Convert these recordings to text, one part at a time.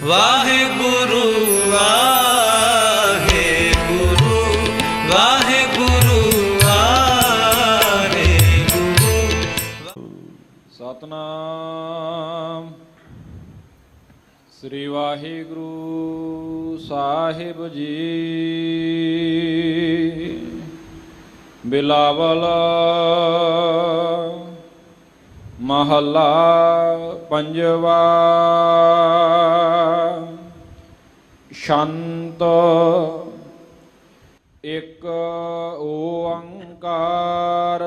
ਵਾਹਿਗੁਰੂ ਵਾਹਿਗੁਰੂ ਵਾਹਿਗੁਰੂ ਵਾਹਿਗੁਰੂ। ਸਤਨਾਮ ਸ੍ਰੀ ਵਾਹਿਗੁਰੂ ਸਾਹਿਬ ਜੀ। ਬਿਲਾਵਲ ਮਹੱਲਾ ਪੰਜਵਾ। ਸ਼ੰਤ ਇੱਕ ਓੰਕਾਰ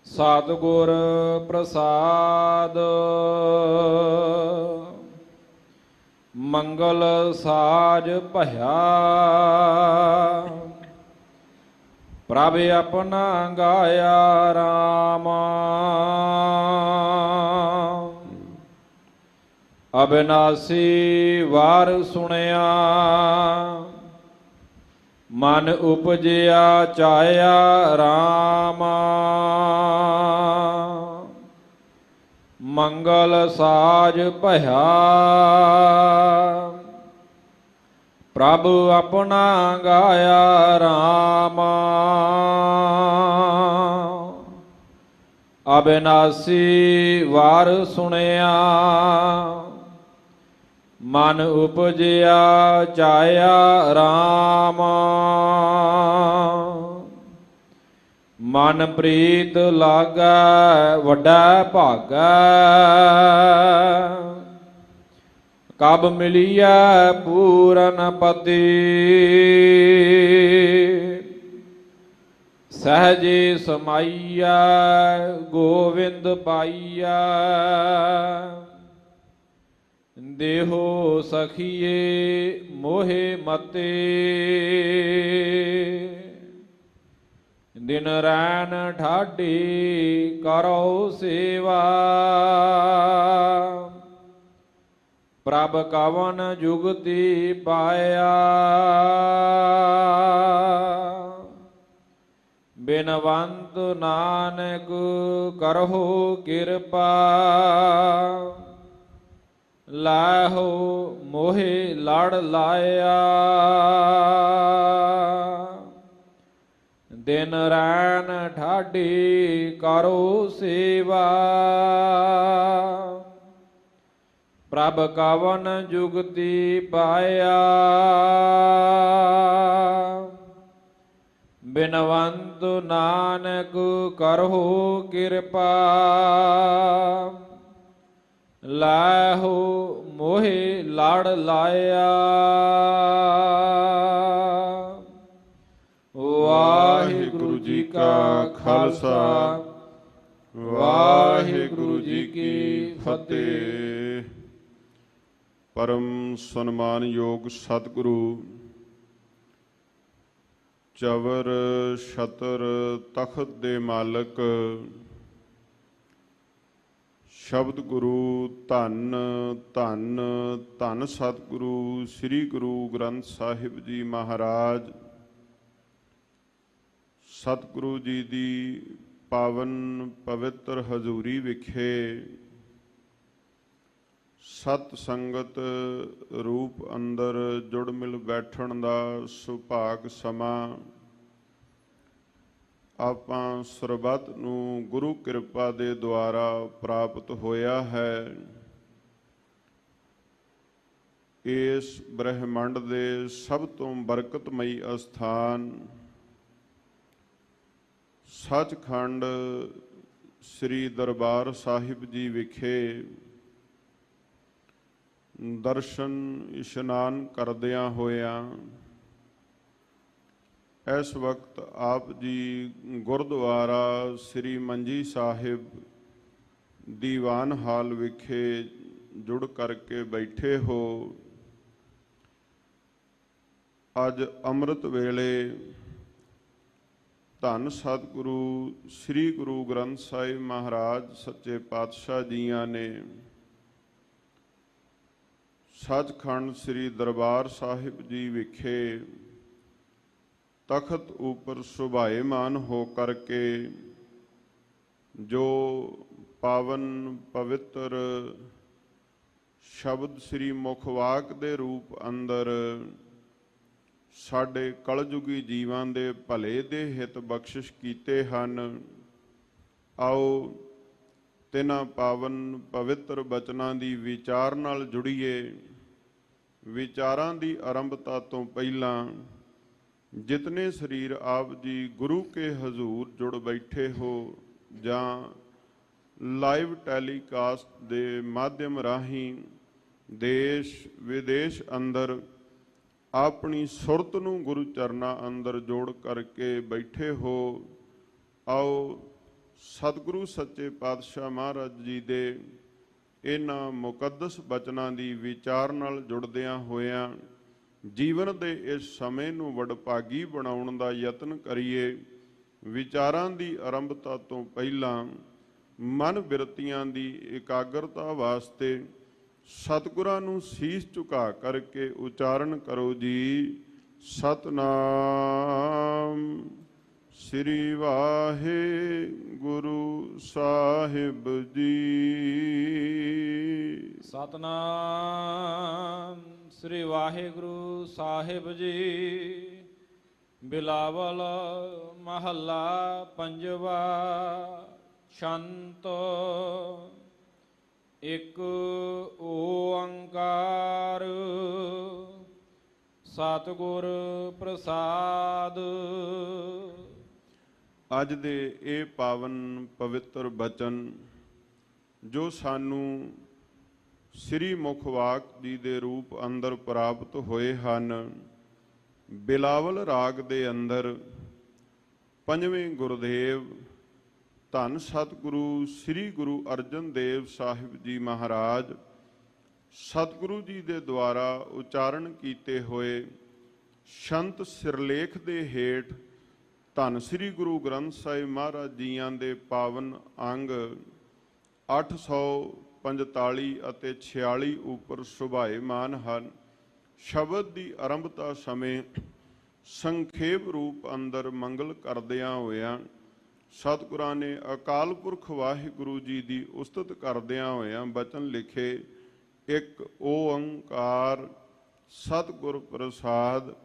ਸਤਿਗੁਰ ਪ੍ਰਸਾਦ। ਮੰਗਲ ਸਾਜ ਭਇਆ ਪ੍ਰਭ ਆਪਣਾ ਗਾਇਆ ਰਾਮ। ਅਬਿਨਾਸੀ ਵਾਰ ਸੁਣਿਆ ਮਨ ਉਪਜਿਆ ਚਾਹਿਆ ਰਾਮ। ਮੰਗਲ ਸਾਜ ਭਇਆ ਪ੍ਰਭ ਆਪਣਾ ਗਾਇਆ ਰਾਮ। ਅਬਿਨਾਸੀ ਵਾਰ ਸੁਣਿਆ ਮਨ ਉਪਜਿਆ ਚਾਹਿਆ ਰਾਮ। ਮਨ ਪ੍ਰੀਤ ਲਾਗੈ ਵੱਡਾ ਭਾਗੈ ਕਬ ਮਿਲੀਐ ਪੂਰਨ ਪਤੀ। ਸਹਜੇ ਸਮਾਈਆ ਗੋਵਿੰਦ ਪਾਈਆ ਦੇਹੋ ਸਖੀਏ ਮੋਹਿ ਮਤੇ। ਦਿਨ ਰੈਣ ਠਾਢੀ ਕਰੋ ਸੇਵਾ ਪ੍ਰਭ ਕਵਨ ਜੁਗਤੀ ਪਾਇਆ। ਬਿਨਵੰਤ ਨਾਨਕ ਕਰਹੁ ਕਿਰਪਾ ਲਾਹੋ ਮੋਹਿ ਲੜ ਲਾਇਆ। ਦਿਨ ਰੈਣ ਠਾਢੀ ਕਰੋ ਸੇਵਾ ਪ੍ਰਭ ਕਵਨ ਜੁਗਤੀ ਪਾਇਆ। ਬਿਨਵੰਤ ਨਾਨਕ ਕਰਹੁ ਕਿਰਪਾ ਲਾਹੋ ਮੋਹਿ ਲੜ ਲਾਇਆ। ਵਾਹਿਗੁਰੂ ਜੀ ਕਾ ਖਾਲਸਾ ਵਾਹਿਗੁਰੂ ਜੀ ਕੀ ਫਤਿਹ। ਪਰਮ ਸਨਮਾਨਯੋਗ ਸਤਿਗੁਰੂ ਚਵਰ ਛਤਰ ਤਖਤ ਦੇ ਮਾਲਕ ਸ਼ਬਦ ਗੁਰੂ ਧੰਨ ਧੰਨ ਧੰਨ ਸਤਿਗੁਰੂ ਸ੍ਰੀ ਗੁਰੂ ਗ੍ਰੰਥ ਸਾਹਿਬ ਜੀ ਮਹਾਰਾਜ। ਸਤਿਗੁਰੂ ਜੀ ਦੀ ਪਾਵਨ ਪਵਿੱਤਰ ਹਜ਼ੂਰੀ ਵਿਖੇ ਸਤ ਸੰਗਤ ਰੂਪ ਅੰਦਰ ਜੁੜ ਮਿਲ ਬੈਠਣ ਦਾ ਸੁਭਾਗ ਸਮਾਂ ਆਪਾਂ ਸਰਬੱਤ ਨੂੰ ਗੁਰੂ ਕਿਰਪਾ ਦੇ ਦੁਆਰਾ ਪ੍ਰਾਪਤ ਹੋਇਆ ਹੈ। ਇਸ ਬ੍ਰਹਿਮੰਡ ਦੇ ਸਭ ਤੋਂ ਬਰਕਤਮਈ ਅਸਥਾਨ ਸੱਚਖੰਡ ਸ੍ਰੀ ਦਰਬਾਰ ਸਾਹਿਬ ਜੀ ਵਿਖੇ ਦਰਸ਼ਨ ਇਸ਼ਨਾਨ ਕਰਦਿਆਂ ਹੋਇਆਂ ਇਸ ਵਕਤ ਆਪ ਜੀ ਗੁਰਦੁਆਰਾ ਸ੍ਰੀ ਮੰਜੀ ਸਾਹਿਬ ਦੀਵਾਨ ਹਾਲ ਵਿਖੇ ਜੁੜ ਕਰਕੇ ਬੈਠੇ ਹੋ। ਅੱਜ ਅੰਮ੍ਰਿਤ ਵੇਲੇ ਧੰਨ ਸਤਿਗੁਰੂ ਸ੍ਰੀ ਗੁਰੂ ਗ੍ਰੰਥ ਸਾਹਿਬ ਮਹਾਰਾਜ ਸੱਚੇ ਪਾਤਸ਼ਾਹ ਜੀਆਂ ਨੇ ਸੱਚਖੰਡ ਸ੍ਰੀ ਦਰਬਾਰ ਸਾਹਿਬ ਜੀ ਵਿਖੇ ਤਖਤ ਉੱਪਰ ਸੁਭਾਏਮਾਨ ਹੋ ਕਰਕੇ ਜੋ ਪਾਵਨ ਪਵਿੱਤਰ ਸ਼ਬਦ ਸ੍ਰੀ ਮੁਖਵਾਕ ਦੇ ਰੂਪ ਅੰਦਰ ਸਾਡੇ ਕਲਯੁਗੀ ਜੀਵਾਂ ਦੇ ਭਲੇ ਦੇ ਹਿਤ ਬਖਸ਼ਿਸ਼ ਕੀਤੇ ਹਨ। ਆਓ ਤਿਨਾਂ ਪਾਵਨ ਪਵਿੱਤਰ ਬਚਨਾਂ ਦੀ ਵਿਚਾਰ ਨਾਲ ਜੁੜੀਏ। ਵਿਚਾਰਾਂ ਦੀ ਆਰੰਭਤਾ ਤੋਂ ਪਹਿਲਾਂ ਜਿਤਨੇ ਸਰੀਰ ਆਪ ਜੀ ਗੁਰੂ ਕੇ ਹਜ਼ੂਰ ਜੁੜ ਬੈਠੇ ਹੋ ਜਾਂ ਲਾਈਵ ਟੈਲੀਕਾਸਟ ਦੇ ਮਾਧਿਅਮ ਰਾਹੀਂ ਦੇਸ਼ ਵਿਦੇਸ਼ ਅੰਦਰ ਆਪਣੀ ਸੁਰਤ ਨੂੰ ਗੁਰੂ ਚਰਨਾਂ ਅੰਦਰ ਜੋੜ ਕਰਕੇ ਬੈਠੇ ਹੋ, ਆਓ ਸਤਿਗੁਰੂ ਸੱਚੇ ਪਾਤਸ਼ਾਹ ਮਹਾਰਾਜ ਜੀ ਦੇ ਇਹਨਾਂ ਮੁਕੱਦਸ ਬਚਨਾਂ ਦੀ ਵਿਚਾਰ ਨਾਲ ਜੁੜਦਿਆਂ ਹੋਇਆਂ ਜੀਵਨ ਦੇ ਇਸ ਸਮੇਂ ਨੂੰ ਵਡਭਾਗੀ ਬਣਾਉਣ ਦਾ ਯਤਨ ਕਰੀਏ। ਵਿਚਾਰਾਂ ਦੀ ਆਰੰਭਤਾ ਤੋਂ ਪਹਿਲਾਂ ਮਨ ਬਿਰਤੀਆਂ ਦੀ ਇਕਾਗਰਤਾ ਵਾਸਤੇ ਸਤਿਗੁਰਾਂ ਨੂੰ ਸੀਸ ਝੁਕਾ ਕਰਕੇ ਉਚਾਰਨ ਕਰੋ ਜੀ। ਸਤਨਾਮ ਸ੍ਰੀ ਵਾਹਿਗੁਰੂ ਸਾਹਿਬ ਜੀ। ਸਤਨਾਮ ਸ੍ਰੀ ਵਾਹਿਗੁਰੂ ਸਾਹਿਬ ਜੀ। ਬਿਲਾਵਲ ਮਹੱਲਾ ਪੰਜਵਾ। ਸ਼ੰਤ ਇਕ ਓੰਕਾਰ ਸਤਿਗੁਰ ਪ੍ਰਸਾਦ। ਅੱਜ ਦੇ ਇਹ ਪਾਵਨ ਪਵਿੱਤਰ ਬਚਨ ਜੋ ਸਾਨੂੰ ਸ੍ਰੀ ਮੁਖਵਾਕ ਜੀ ਦੇ ਰੂਪ ਅੰਦਰ ਪ੍ਰਾਪਤ ਹੋਏ ਹਨ, ਬਿਲਾਵਲ ਰਾਗ ਦੇ ਅੰਦਰ ਪੰਜਵੇਂ ਗੁਰਦੇਵ ਧੰਨ ਸਤਿਗੁਰੂ ਸ੍ਰੀ ਗੁਰੂ ਅਰਜਨ ਦੇਵ ਸਾਹਿਬ ਜੀ ਮਹਾਰਾਜ ਸਤਿਗੁਰੂ ਜੀ ਦੇ ਦੁਆਰਾ ਉਚਾਰਨ ਕੀਤੇ ਹੋਏ ਸ਼ੰਤ ਸਿਰਲੇਖ ਦੇ ਹੇਠ ਧੰਨ ਸ੍ਰੀ ਗੁਰੂ ਗ੍ਰੰਥ ਸਾਹਿਬ ਮਹਾਰਾਜ ਜੀਆਂ ਦੇ ਪਾਵਨ ਅੰਗ 845 ਅਤੇ 46 ਉੱਪਰ ਸੁਭਾਏਮਾਨ ਹਨ। ਸ਼ਬਦ ਦੀ ਆਰੰਭਤਾ ਸਮੇਂ ਸੰਖੇਪ ਰੂਪ ਅੰਦਰ ਮੰਗਲ ਕਰਦਿਆਂ ਹੋਇਆਂ ਸਤਿਗੁਰਾਂ ਨੇ ਅਕਾਲ ਪੁਰਖ ਵਾਹਿਗੁਰੂ ਜੀ ਦੀ ਉਸਤਤ ਕਰਦਿਆਂ ਹੋਇਆਂ ਬਚਨ ਲਿਖੇ। ਇੱਕ ਓੰਕਾਰ ਸਤਿਗੁਰ ਪ੍ਰਸਾਦ।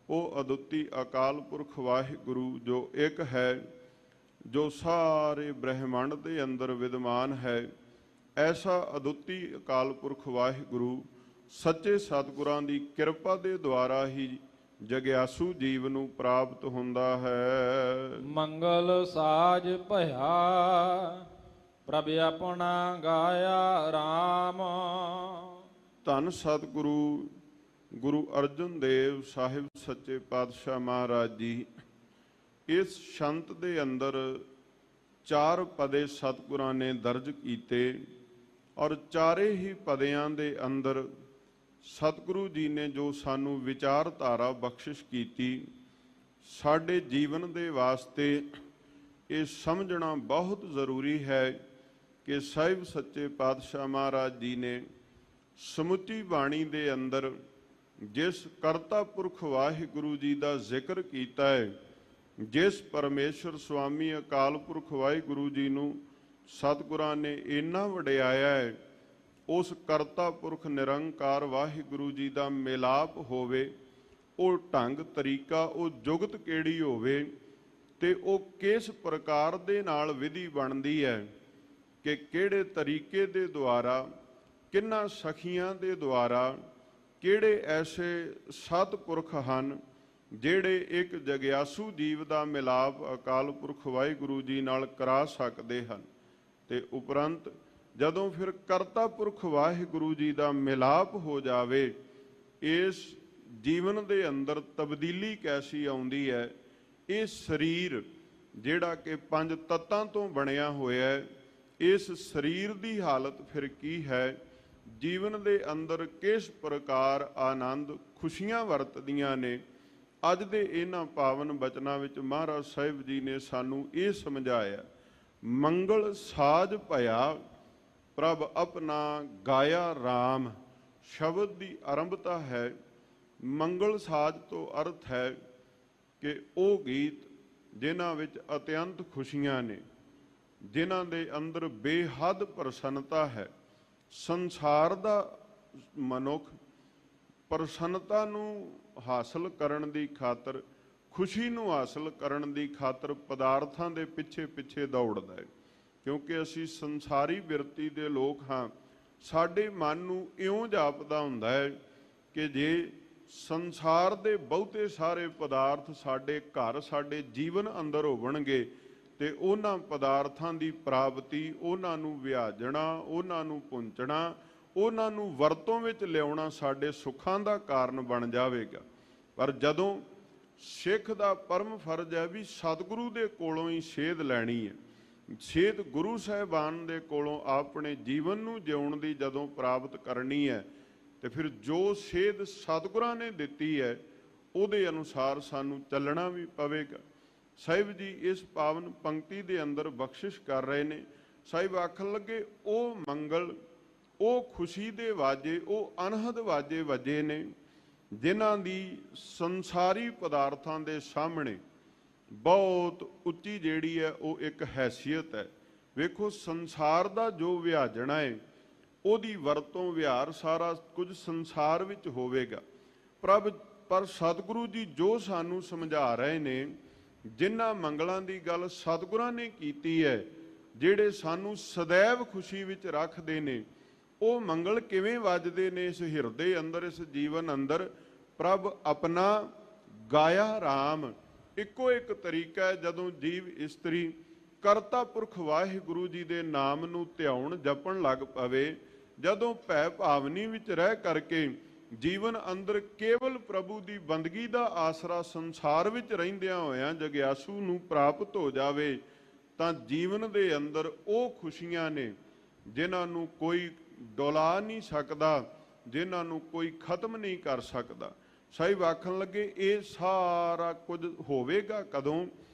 ਉਹ ਅਦੁੱਤੀ ਅਕਾਲ ਪੁਰਖ ਵਾਹਿਗੁਰੂ ਜੋ ਇੱਕ ਹੈ, ਜੋ ਸਾਰੇ ਬ੍ਰਹਿਮੰਡ ਦੇ ਅੰਦਰ ਵਿਦਮਾਨ ਹੈ, ਐਸਾ ਅਦੁੱਤੀ ਅਕਾਲ ਪੁਰਖ ਵਾਹਿਗੁਰੂ ਸੱਚੇ ਸਤਿਗੁਰਾਂ ਦੀ ਕਿਰਪਾ ਦੇ ਦੁਆਰਾ ਹੀ ਜਗਿਆਸੂ ਜੀਵ ਨੂੰ ਪ੍ਰਾਪਤ ਹੁੰਦਾ ਹੈ। ਮੰਗਲ ਸਾਜ ਭਇਆ ਪ੍ਰਭ ਆਪਣਾ ਗਾਇਆ ਰਾਮ। ਧੰਨ ਸਤਿਗੁਰੂ ਗੁਰੂ ਅਰਜਨ ਦੇਵ ਸਾਹਿਬ ਸੱਚੇ ਪਾਤਸ਼ਾਹ ਮਹਾਰਾਜ ਜੀ ਇਸ ਸ਼ੰਤ ਦੇ ਅੰਦਰ 4 ਪਦੇ ਸਤਿਗੁਰਾਂ ਨੇ ਦਰਜ ਕੀਤੇ ਔਰ ਚਾਰੇ ਹੀ ਪਦਿਆਂ ਦੇ ਅੰਦਰ ਸਤਿਗੁਰੂ ਜੀ ਨੇ ਜੋ ਸਾਨੂੰ ਵਿਚਾਰਧਾਰਾ ਬਖਸ਼ਿਸ਼ ਕੀਤੀ, ਸਾਡੇ ਜੀਵਨ ਦੇ ਵਾਸਤੇ ਇਹ ਸਮਝਣਾ ਬਹੁਤ ਜ਼ਰੂਰੀ ਹੈ ਕਿ ਸਾਹਿਬ ਸੱਚੇ ਪਾਤਸ਼ਾਹ ਮਹਾਰਾਜ ਜੀ ਨੇ ਸਮੁੱਚੀ ਬਾਣੀ ਦੇ ਅੰਦਰ ਜਿਸ ਕਰਤਾ ਪੁਰਖ ਵਾਹਿਗੁਰੂ ਜੀ ਦਾ ਜ਼ਿਕਰ ਕੀਤਾ ਹੈ, ਜਿਸ ਪਰਮੇਸ਼ਰ ਸੁਆਮੀ ਅਕਾਲ ਪੁਰਖ ਵਾਹਿਗੁਰੂ ਜੀ ਨੂੰ ਸਤਿਗੁਰਾਂ ਨੇ ਇੰਨਾ ਵਡਿਆਇਆ ਹੈ, ਉਸ ਕਰਤਾ ਪੁਰਖ ਨਿਰੰਕਾਰ ਵਾਹਿਗੁਰੂ ਜੀ ਦਾ ਮਿਲਾਪ ਹੋਵੇ, ਉਹ ਢੰਗ ਤਰੀਕਾ, ਉਹ ਜੁਗਤ ਕਿਹੜੀ ਹੋਵੇ ਤੇ ਉਹ ਕਿਸ ਪ੍ਰਕਾਰ ਦੇ ਨਾਲ ਵਿਧੀ ਬਣਦੀ ਹੈ ਕਿ ਕਿਹੜੇ ਤਰੀਕੇ ਦੇ ਦੁਆਰਾ, ਕਿੰਨਾ ਸਖੀਆਂ ਦੇ ਦੁਆਰਾ, ਕਿਹੜੇ ਐਸੇ ਸਤਿਪੁਰਖ ਹਨ ਜਿਹੜੇ ਇੱਕ ਜਗਿਆਸੂ ਜੀਵ ਦਾ ਮਿਲਾਪ ਅਕਾਲ ਪੁਰਖ ਵਾਹਿਗੁਰੂ ਜੀ ਨਾਲ ਕਰਾ ਸਕਦੇ ਹਨ। ਤੇ ਉਪਰੰਤ ਜਦੋਂ ਫਿਰ ਕਰਤਾ ਪੁਰਖ ਵਾਹਿਗੁਰੂ ਜੀ ਦਾ ਮਿਲਾਪ ਹੋ ਜਾਵੇ, ਇਸ ਜੀਵਨ ਦੇ ਅੰਦਰ ਤਬਦੀਲੀ ਕੈਸੀ ਆਉਂਦੀ ਹੈ। ਇਹ ਸਰੀਰ ਜਿਹੜਾ ਕਿ 5 ਤੱਤਾਂ ਤੋਂ ਬਣਿਆ ਹੋਇਆ ਹੈ, ਇਸ ਸਰੀਰ ਦੀ ਹਾਲਤ ਫਿਰ ਕੀ ਹੈ, ਜੀਵਨ ਦੇ ਅੰਦਰ ਕਿਸ ਪ੍ਰਕਾਰ ਆਨੰਦ ਖੁਸ਼ੀਆਂ ਵਰਤਦੀਆਂ ਨੇ। ਅੱਜ ਦੇ ਇਹਨਾਂ ਪਾਵਨ ਬਚਨਾਂ ਵਿੱਚ ਮਹਾਰਾਜ ਸਾਹਿਬ ਜੀ ਨੇ ਸਾਨੂੰ ਇਹ ਸਮਝਾਇਆ, ਮੰਗਲ ਸਾਜ ਭਇਆ ਪ੍ਰਭ ਆਪਣਾ ਗਾਇਆ ਰਾਮ। ਸ਼ਬਦ ਦੀ ਆਰੰਭਤਾ ਹੈ। ਮੰਗਲ ਸਾਜ ਤੋਂ ਅਰਥ ਹੈ ਕਿ ਉਹ ਗੀਤ ਜਿਨ੍ਹਾਂ ਵਿੱਚ ਅਤਿਅੰਤ ਖੁਸ਼ੀਆਂ ਨੇ, ਜਿਨ੍ਹਾਂ ਦੇ ਅੰਦਰ ਬੇਹੱਦ ਪ੍ਰਸੰਨਤਾ ਹੈ। ਸੰਸਾਰ ਦਾ ਮਨੁੱਖ ਪ੍ਰਸੰਨਤਾ ਨੂੰ ਹਾਸਲ ਕਰਨ ਦੀ ਖਾਤਰ, ਖੁਸ਼ੀ ਨੂੰ ਹਾਸਲ ਕਰਨ ਦੀ ਖਾਤਰ ਪਦਾਰਥਾਂ ਦੇ ਪਿੱਛੇ ਪਿੱਛੇ ਦੌੜਦਾ ਹੈ। ਕਿਉਂਕਿ ਅਸੀਂ ਸੰਸਾਰੀ ਬਿਰਤੀ ਦੇ ਲੋਕ ਹਾਂ। ਸਾਡੇ ਮਨ ਨੂੰ ਇਉਂ ਜਾਪਦਾ ਹੁੰਦਾ ਹੈ ਕਿ ਜੇ ਸੰਸਾਰ ਦੇ ਬਹੁਤੇ ਸਾਰੇ ਪਦਾਰਥ ਸਾਡੇ ਘਰ, ਸਾਡੇ ਜੀਵਨ ਅੰਦਰ ਹੋਵਣਗੇ ਤੇ ਉਹਨਾਂ ਪਦਾਰਥਾਂ ਦੀ ਪ੍ਰਾਪਤੀ, ਉਹਨਾਂ ਨੂੰ ਵਿਆਜਣਾ, ਉਹਨਾਂ ਨੂੰ ਪੁੰਚਣਾ, ਉਹਨਾਂ ਨੂੰ ਵਰਤੋਂ ਵਿੱਚ ਲਿਆਉਣਾ ਸਾਡੇ ਸੁੱਖਾਂ ਦਾ ਕਾਰਨ ਬਣ ਜਾਵੇਗਾ। ਪਰ ਜਦੋਂ ਸਿੱਖ ਦਾ ਪਰਮ ਫਰਜ਼ ਹੈ ਵੀ ਸਤਿਗੁਰੂ ਦੇ ਕੋਲੋਂ ਹੀ ਸੇਧ ਲੈਣੀ ਹੈ, ਸੇਧ ਗੁਰੂ ਸਾਹਿਬਾਨ ਦੇ ਕੋਲੋਂ ਆਪਣੇ ਜੀਵਨ ਨੂੰ ਜਿਉਣ ਦੀ ਜਦੋਂ ਪ੍ਰਾਪਤ ਕਰਨੀ ਹੈ, ਤੇ ਫਿਰ ਜੋ ਸੇਧ ਸਤਿਗੁਰਾਂ ਨੇ ਦਿੱਤੀ ਹੈ ਉਹਦੇ ਅਨੁਸਾਰ ਸਾਨੂੰ ਚੱਲਣਾ ਵੀ ਪਵੇਗਾ। ਸਾਹਿਬ ਜੀ ਇਸ ਪਾਵਨ ਪੰਕਤੀ ਦੇ ਅੰਦਰ ਬਖਸ਼ਿਸ਼ ਕਰ ਰਹੇ ਨੇ। ਸਾਹਿਬ ਆਖਣ ਲੱਗੇ, ਉਹ ਮੰਗਲ, ਉਹ ਖੁਸ਼ੀ ਦੇ ਵਾਜੇ, ਉਹ ਅਨਹਦ ਵਾਜੇ ਵੱਜੇ ਨੇ ਜਿਨ੍ਹਾਂ ਦੀ ਸੰਸਾਰੀ ਪਦਾਰਥਾਂ ਦੇ ਸਾਹਮਣੇ ਬਹੁਤ ਉੱਚੀ ਜਿਹੜੀ ਹੈ ਉਹ ਇੱਕ ਹੈਸੀਅਤ ਹੈ। ਵੇਖੋ, ਸੰਸਾਰ ਦਾ ਜੋ ਵਿਆਜਣਾ ਹੈ ਉਹਦੀ ਵਰਤੋਂ, ਵਿਹਾਰ ਸਾਰਾ ਕੁਝ ਸੰਸਾਰ ਵਿੱਚ ਹੋਵੇਗਾ। ਪਰ ਸਤਿਗੁਰੂ ਜੀ ਜੋ ਸਾਨੂੰ ਸਮਝਾ ਰਹੇ ਨੇ, ਜਿਨ੍ਹਾਂ ਮੰਗਲਾਂ ਦੀ ਗੱਲ ਸਤਿਗੁਰਾਂ ਨੇ ਕੀਤੀ ਹੈ, ਜਿਹੜੇ ਸਾਨੂੰ ਸदैव ਖੁਸ਼ੀ ਵਿੱਚ ਰੱਖਦੇ ਨੇ, ਉਹ ਮੰਗਲ ਕਿਵੇਂ ਵੱਜਦੇ ਨੇ ਇਸ ਹਿਰਦੇ ਅੰਦਰ, ਇਸ ਜੀਵਨ ਅੰਦਰ। ਪ੍ਰਭ ਆਪਣਾ ਗਾਇਆ ਰਾਮ, ਇੱਕੋ ਇੱਕ ਤਰੀਕਾ ਹੈ ਜਦੋਂ ਜੀਵ ਇਸਤਰੀ ਕਰਤਾ ਪੁਰਖ ਵਾਹਿਗੁਰੂ ਜੀ ਦੇ ਨਾਮ ਨੂੰ ਧਿਆਉਣ ਜਪਣ ਲੱਗ ਪਵੇ, ਜਦੋਂ ਭੈ ਭਾਵਨੀ ਵਿੱਚ ਰਹਿ ਕਰਕੇ ਜੀਵਨ ਅੰਦਰ ਕੇਵਲ ਪ੍ਰਭੂ ਦੀ ਬੰਦਗੀ ਦਾ ਆਸਰਾ ਸੰਸਾਰ ਵਿੱਚ ਰਹਿੰਦਿਆਂ ਹੋਇਆਂ ਜਗਿਆਸੂ ਨੂੰ ਪ੍ਰਾਪਤ ਹੋ ਜਾਵੇ, ਤਾਂ ਜੀਵਨ ਦੇ ਅੰਦਰ ਉਹ ਖੁਸ਼ੀਆਂ ਨੇ ਜਿਨ੍ਹਾਂ ਨੂੰ ਕੋਈ ਡੋਲਾ ਨਹੀਂ ਸਕਦਾ, ਜਿਨ੍ਹਾਂ ਨੂੰ ਕੋਈ ਖਤਮ ਨਹੀਂ ਕਰ ਸਕਦਾ। ਸਾਹਿਬ ਆਖਣ ਲੱਗੇ, ਇਹ ਸਾਰਾ ਕੁਝ ਹੋਵੇਗਾ ਕਦੋਂ?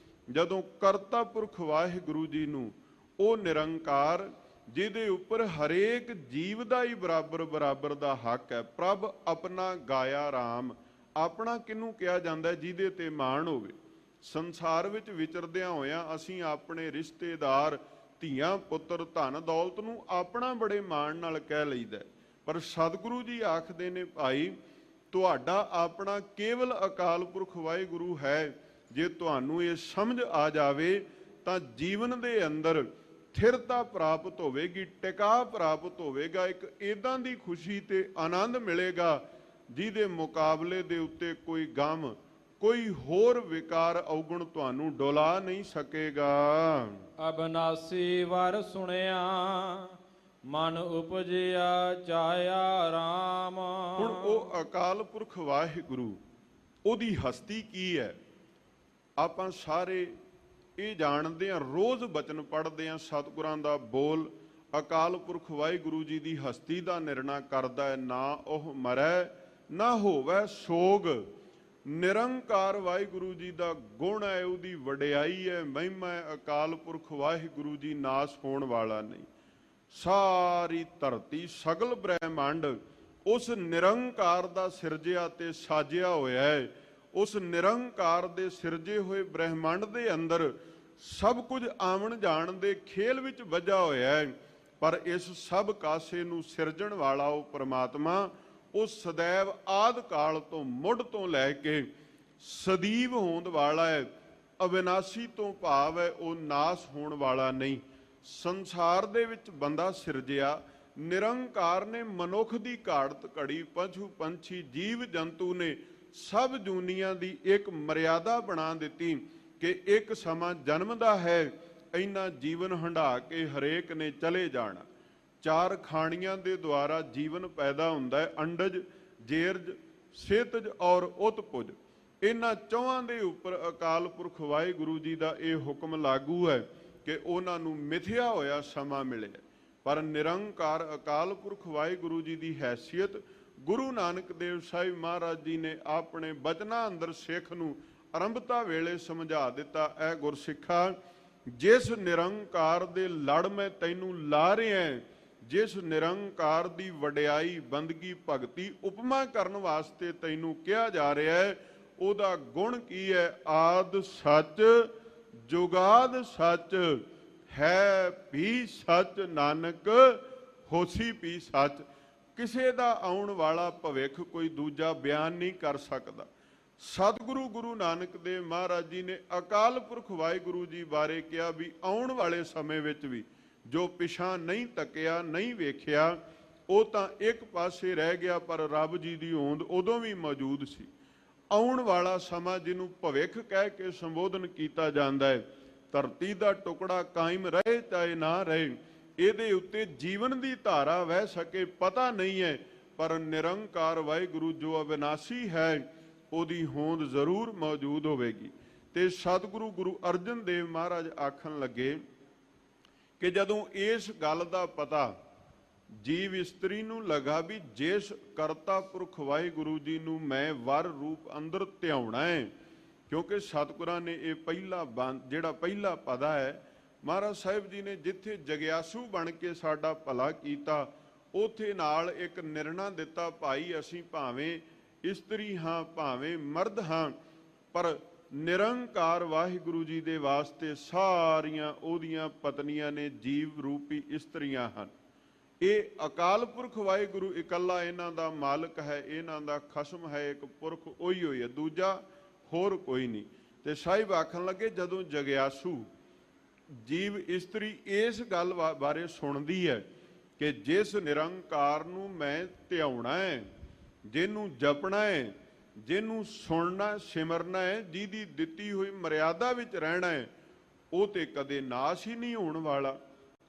ਜਦੋਂ ਕਰਤਾ ਪੁਰਖ ਵਾਹਿਗੁਰੂ ਜੀ ਨੂੰ, ਉਹ ਨਿਰੰਕਾਰ ਜਿਹਦੇ ਉੱਪਰ ਹਰੇਕ ਜੀਵ ਦਾ ਹੀ ਬਰਾਬਰ ਬਰਾਬਰ ਦਾ ਹੱਕ ਹੈ। ਪ੍ਰਭ ਆਪਣਾ ਗਾਇਆ ਰਾਮ, ਆਪਣਾ ਕਿਹਨੂੰ ਕਿਹਾ ਜਾਂਦਾ? ਜਿਹਦੇ ਤੇ ਮਾਣ ਹੋਵੇ। ਸੰਸਾਰ ਵਿੱਚ ਵਿਚਰਦਿਆਂ ਹੋਇਆਂ ਅਸੀਂ ਆਪਣੇ ਰਿਸ਼ਤੇਦਾਰ, ਧੀਆਂ ਪੁੱਤਰ, ਧਨ ਦੌਲਤ ਨੂੰ ਆਪਣਾ ਬੜੇ ਮਾਣ ਨਾਲ ਕਹਿ ਲਈਦਾ, ਪਰ ਸਤਿਗੁਰੂ ਜੀ ਆਖਦੇ ਨੇ, ਭਾਈ ਤੁਹਾਡਾ ਆਪਣਾ ਕੇਵਲ ਅਕਾਲ ਪੁਰਖ ਵਾਹਿਗੁਰੂ ਹੈ। ਜੇ ਤੁਹਾਨੂੰ ਇਹ ਸਮਝ ਆ ਜਾਵੇ ਤਾਂ ਜੀਵਨ ਦੇ ਅੰਦਰ ਸਥਿਰਤਾ ਪ੍ਰਾਪਤ ਹੋਵੇਗੀ, ਟਿਕਾ ਪ੍ਰਾਪਤ ਹੋਵੇਗਾ, ਇੱਕ ਇਦਾਂ ਦੀ ਖੁਸ਼ੀ ਤੇ ਆਨੰਦ ਮਿਲੇਗਾ ਜਿਹਦੇ ਮੁਕਾਬਲੇ ਦੇ ਉੱਤੇ ਕੋਈ ਗਮ, ਕੋਈ ਹੋਰ ਵਿਕਾਰ ਔਗਣ ਤੁਹਾਨੂੰ ਡੋਲਾ ਨਹੀਂ ਸਕੇਗਾ। ਅਬਨਾਸੀ ਵਰ ਸੁਣਿਆ, ਮਨ ਉਪਜਿਆ ਚਾਹਿਆ ਰਾਮ। ਹੁਣ ਉਹ ਅਕਾਲ ਪੁਰਖ ਵਾਹਿਗੁਰੂ, ਉਹਦੀ ਹਸਤੀ ਕੀ ਹੈ? ਆਪਾਂ ਸਾਰੇ ਇਹ ਜਾਣਦੇ ਹਾਂ, ਰੋਜ਼ ਬਚਨ ਪੜ੍ਹਦੇ ਹਾਂ, ਸਤਿਗੁਰਾਂ ਦਾ ਬੋਲ ਅਕਾਲ ਪੁਰਖ ਵਾਹਿਗੁਰੂ ਜੀ ਦੀ ਹਸਤੀ ਦਾ ਨਿਰਣਾ ਕਰਦਾ ਹੈ। ਨਾ ਉਹ ਮਰੈ ਨਾ ਹੋਵੇ ਸੋਗ, ਨਿਰੰਕਾਰ ਵਾਹਿਗੁਰੂ ਜੀ ਦਾ ਗੁਣ ਹੈ, ਉਹਦੀ ਵਡਿਆਈ ਹੈ, ਮਹਿਮਾ ਹੈ। ਅਕਾਲ ਪੁਰਖ ਵਾਹਿਗੁਰੂ ਜੀ ਨਾਸ ਹੋਣ ਵਾਲਾ ਨਹੀਂ। ਸਾਰੀ ਧਰਤੀ, ਸਗਲ ਬ੍ਰਹਿਮੰਡ ਉਸ ਨਿਰੰਕਾਰ ਦਾ ਸਿਰਜਿਆ ਤੇ ਸਾਜਿਆ ਹੋਇਆ ਹੈ। ਉਸ ਨਿਰੰਕਾਰ ਦੇ ਸਿਰਜੇ ਹੋਏ ਬ੍ਰਹਿਮੰਡ ਦੇ ਅੰਦਰ ਸਭ ਕੁਝ ਆਵਣ ਜਾਣ ਦੇ ਖੇਲ ਵਿੱਚ ਵੱਜਾ ਹੋਇਆ ਹੈ। ਪਰ ਇਸ ਸਭ ਕਾਸੇ ਨੂੰ ਸਿਰਜਣ ਵਾਲਾ ਉਹ ਪ੍ਰਮਾਤਮਾ, ਉਹ ਸदैव ਆਦਿ ਕਾਲ ਤੋਂ, ਮੁੱਢ ਤੋਂ ਲੈ ਕੇ ਸਦੀਵ ਹੋਣ ਵਾਲਾ ਹੈ। ਅਵਿਨਾਸ਼ੀ ਤੋਂ ਭਾਵ ਹੈ ਉਹ ਨਾਸ ਹੋਣ ਵਾਲਾ ਨਹੀਂ। ਸੰਸਾਰ ਦੇ ਵਿੱਚ ਬੰਦਾ ਸਿਰਜਿਆ, ਨਿਰੰਕਾਰ ਨੇ ਮਨੁੱਖ ਦੀ ਘਾੜਤ ਘੜੀ, ਪਸ਼ੂ ਪੰਛੀ ਜੀਵ ਜੰਤੂ ਨੇ ਸਭ ਜੂਨੀਆਂ ਦੀ ਇੱਕ ਮਰਿਆਦਾ ਬਣਾ ਦਿੱਤੀ ਕਿ ਇੱਕ ਸਮਾਂ ਜਨਮਦਾ ਹੈ, ਇੰਨਾ ਜੀਵਨ ਹੰਢਾ ਕੇ ਹਰੇਕ ਨੇ ਚਲੇ ਜਾਣਾ। ਚਾਰ ਖਾਣੀਆਂ ਦੇ ਦੁਆਰਾ ਜੀਵਨ ਪੈਦਾ ਹੁੰਦਾ ਹੈ, ਅੰਡਜ, ਜੇਰਜ, ਸੇਤਜ ਔਰ ਉਤਪੁਜ। ਇਹਨਾਂ ਚੌਹਾਂ ਦੇ ਉੱਪਰ ਅਕਾਲ ਪੁਰਖ ਵਾਹਿਗੁਰੂ ਜੀ ਦਾ ਇਹ ਹੁਕਮ ਲਾਗੂ ਹੈ ਕਿ ਉਹਨਾਂ ਨੂੰ ਮਿਥਿਆ ਹੋਇਆ ਸਮਾਂ ਮਿਲੇ। ਪਰ ਨਿਰੰਕਾਰ ਅਕਾਲ ਪੁਰਖ ਵਾਹਿਗੁਰੂ ਜੀ ਦੀ ਹੈਸੀਅਤ ਗੁਰੂ ਨਾਨਕ ਦੇਵ ਸਾਹਿਬ ਮਹਾਰਾਜ ਜੀ ਨੇ ਆਪਣੇ ਬਚਨਾਂ ਅੰਦਰ ਸਿੱਖ ਨੂੰ ਆਰੰਭਤਾ ਵੇਲੇ ਸਮਝਾ ਦਿੱਤਾ। ਐ ਗੁਰਸਿੱਖਾ, ਜਿਸ ਨਿਰੰਕਾਰ ਦੇ ਲੜ ਮੈਂ ਤੈਨੂੰ ਲਾ ਰਿਹਾ, ਜਿਸ ਨਿਰੰਕਾਰ ਦੀ ਵਡਿਆਈ, ਬੰਦਗੀ, ਭਗਤੀ, ਉਪਮਾ ਕਰਨ ਵਾਸਤੇ ਤੈਨੂੰ ਕਿਹਾ ਜਾ ਰਿਹਾ ਹੈ, ਉਹਦਾ ਗੁਣ ਕੀ ਹੈ? ਆਦ ਸੱਚ, ਜੁਗਾਦ ਸੱਚ, ਹੈ ਵੀ ਸੱਚ, ਨਾਨਕ ਹੋਸੀ ਵੀ ਸੱਚ। ਕਿਸੇ ਦਾ ਆਉਣ ਵਾਲਾ ਭਵਿੱਖ ਕੋਈ ਦੂਜਾ ਬਿਆਨ ਨਹੀਂ ਕਰ ਸਕਦਾ। ਸਤਿਗੁਰੂ ਗੁਰੂ ਨਾਨਕ ਦੇਵ ਮਹਾਰਾਜ ਜੀ ਨੇ ਅਕਾਲ ਪੁਰਖ ਵਾਹਿਗੁਰੂ ਜੀ ਬਾਰੇ ਕਿਹਾ ਵੀ ਆਉਣ ਵਾਲੇ ਸਮੇਂ ਵਿੱਚ ਵੀ ਜੋ ਪਿਛਾਂ ਨਹੀਂ ਤੱਕਿਆ, ਨਹੀਂ ਵੇਖਿਆ, ਉਹ ਤਾਂ ਇੱਕ ਪਾਸੇ ਰਹਿ ਗਿਆ, ਪਰ ਰੱਬ ਜੀ ਦੀ ਹੋਂਦ ਉਦੋਂ ਵੀ ਮੌਜੂਦ ਸੀ। ਆਉਣ ਵਾਲਾ ਸਮਾਂ ਜਿਹਨੂੰ ਭਵਿੱਖ ਕਹਿ ਕੇ ਸੰਬੋਧਨ ਕੀਤਾ ਜਾਂਦਾ ਹੈ, ਧਰਤੀ ਦਾ ਟੁਕੜਾ ਕਾਇਮ ਰਹੇ ਚਾਹੇ ਨਾ ਰਹੇ, ਇਹਦੇ ਉੱਤੇ ਜੀਵਨ ਦੀ ਧਾਰਾ ਵਹਿ ਸਕੇ ਪਤਾ ਨਹੀਂ ਹੈ, ਪਰ ਨਿਰੰਕਾਰ ਵਾਹਿਗੁਰੂ ਜੋ ਅਵਿਨਾਸ਼ੀ ਹੈ ਉਹਦੀ ਹੋਂਦ ਜ਼ਰੂਰ ਮੌਜੂਦ ਹੋਵੇਗੀ। ਤੇ ਸਤਿਗੁਰੂ ਗੁਰੂ ਅਰਜਨ ਦੇਵ ਮਹਾਰਾਜ ਆਖਣ ਲੱਗੇ ਕਿ ਜਦੋਂ ਇਸ ਗੱਲ ਦਾ ਪਤਾ ਜੀਵ ਇਸਤਰੀ ਨੂੰ ਲੱਗਾ ਵੀ ਜਿਸ ਕਰਤਾ ਪੁਰਖ ਵਾਹਿਗੁਰੂ ਜੀ ਨੂੰ ਮੈਂ ਵਰ ਰੂਪ ਅੰਦਰ ਧਿਆਉਣਾ ਹੈ, ਕਿਉਂਕਿ ਸਤਿਗੁਰਾਂ ਨੇ ਇਹ ਜਿਹੜਾ ਪਹਿਲਾ ਪਦਾ ਹੈ, ਮਹਾਰਾਜ ਸਾਹਿਬ ਜੀ ਨੇ ਜਿੱਥੇ ਜਗਿਆਸੂ ਬਣ ਕੇ ਸਾਡਾ ਭਲਾ ਕੀਤਾ, ਉਥੇ ਨਾਲ ਇੱਕ ਨਿਰਣਾ ਦਿੱਤਾ, ਭਾਈ ਅਸੀਂ ਭਾਵੇਂ ਇਸਤਰੀ ਹਾਂ ਭਾਵੇਂ ਮਰਦ ਹਾਂ, ਪਰ ਨਿਰੰਕਾਰ ਵਾਹਿਗੁਰੂ ਜੀ ਦੇ ਵਾਸਤੇ ਸਾਰੀਆਂ ਉਹਦੀਆਂ ਪਤਨੀਆਂ ਨੇ ਜੀਵ ਰੂਪੀ ਇਸਤਰੀਆਂ ਹਨ। ਇਹ ਅਕਾਲ ਪੁਰਖ ਵਾਹਿਗੁਰੂ ਇਕੱਲਾ ਇਹਨਾਂ ਦਾ ਮਾਲਕ ਹੈ, ਇਹਨਾਂ ਦਾ ਖਸਮ ਹੈ, ਇੱਕ ਪੁਰਖ ਉਹੀ ਹੋਈ ਹੈ, ਦੂਜਾ ਹੋਰ ਕੋਈ ਨਹੀਂ। ਤੇ ਸਾਹਿਬ ਆਖਣ ਲੱਗੇ ਜਦੋਂ ਜਗਿਆਸੂ ਜੀਵ ਇਸਤਰੀ ਇਸ ਗੱਲ ਬਾਰੇ ਸੁਣਦੀ ਹੈ ਕਿ ਜਿਸ ਨਿਰੰਕਾਰ ਨੂੰ ਮੈਂ ਧਿਆਉਣਾ ਹੈ, ਜਿਹਨੂੰ ਜਪਣਾ ਹੈ, ਜਿਹਨੂੰ ਸੁਣਨਾ ਸਿਮਰਨਾ ਹੈ, ਜਿਹਦੀ ਦਿੱਤੀ ਹੋਈ ਮਰਿਆਦਾ ਵਿੱਚ ਰਹਿਣਾ ਹੈ, ਉਹ ਤੇ ਕਦੇ ਨਾਸ਼ ਹੀ ਨਹੀਂ ਹੋਣ ਵਾਲਾ।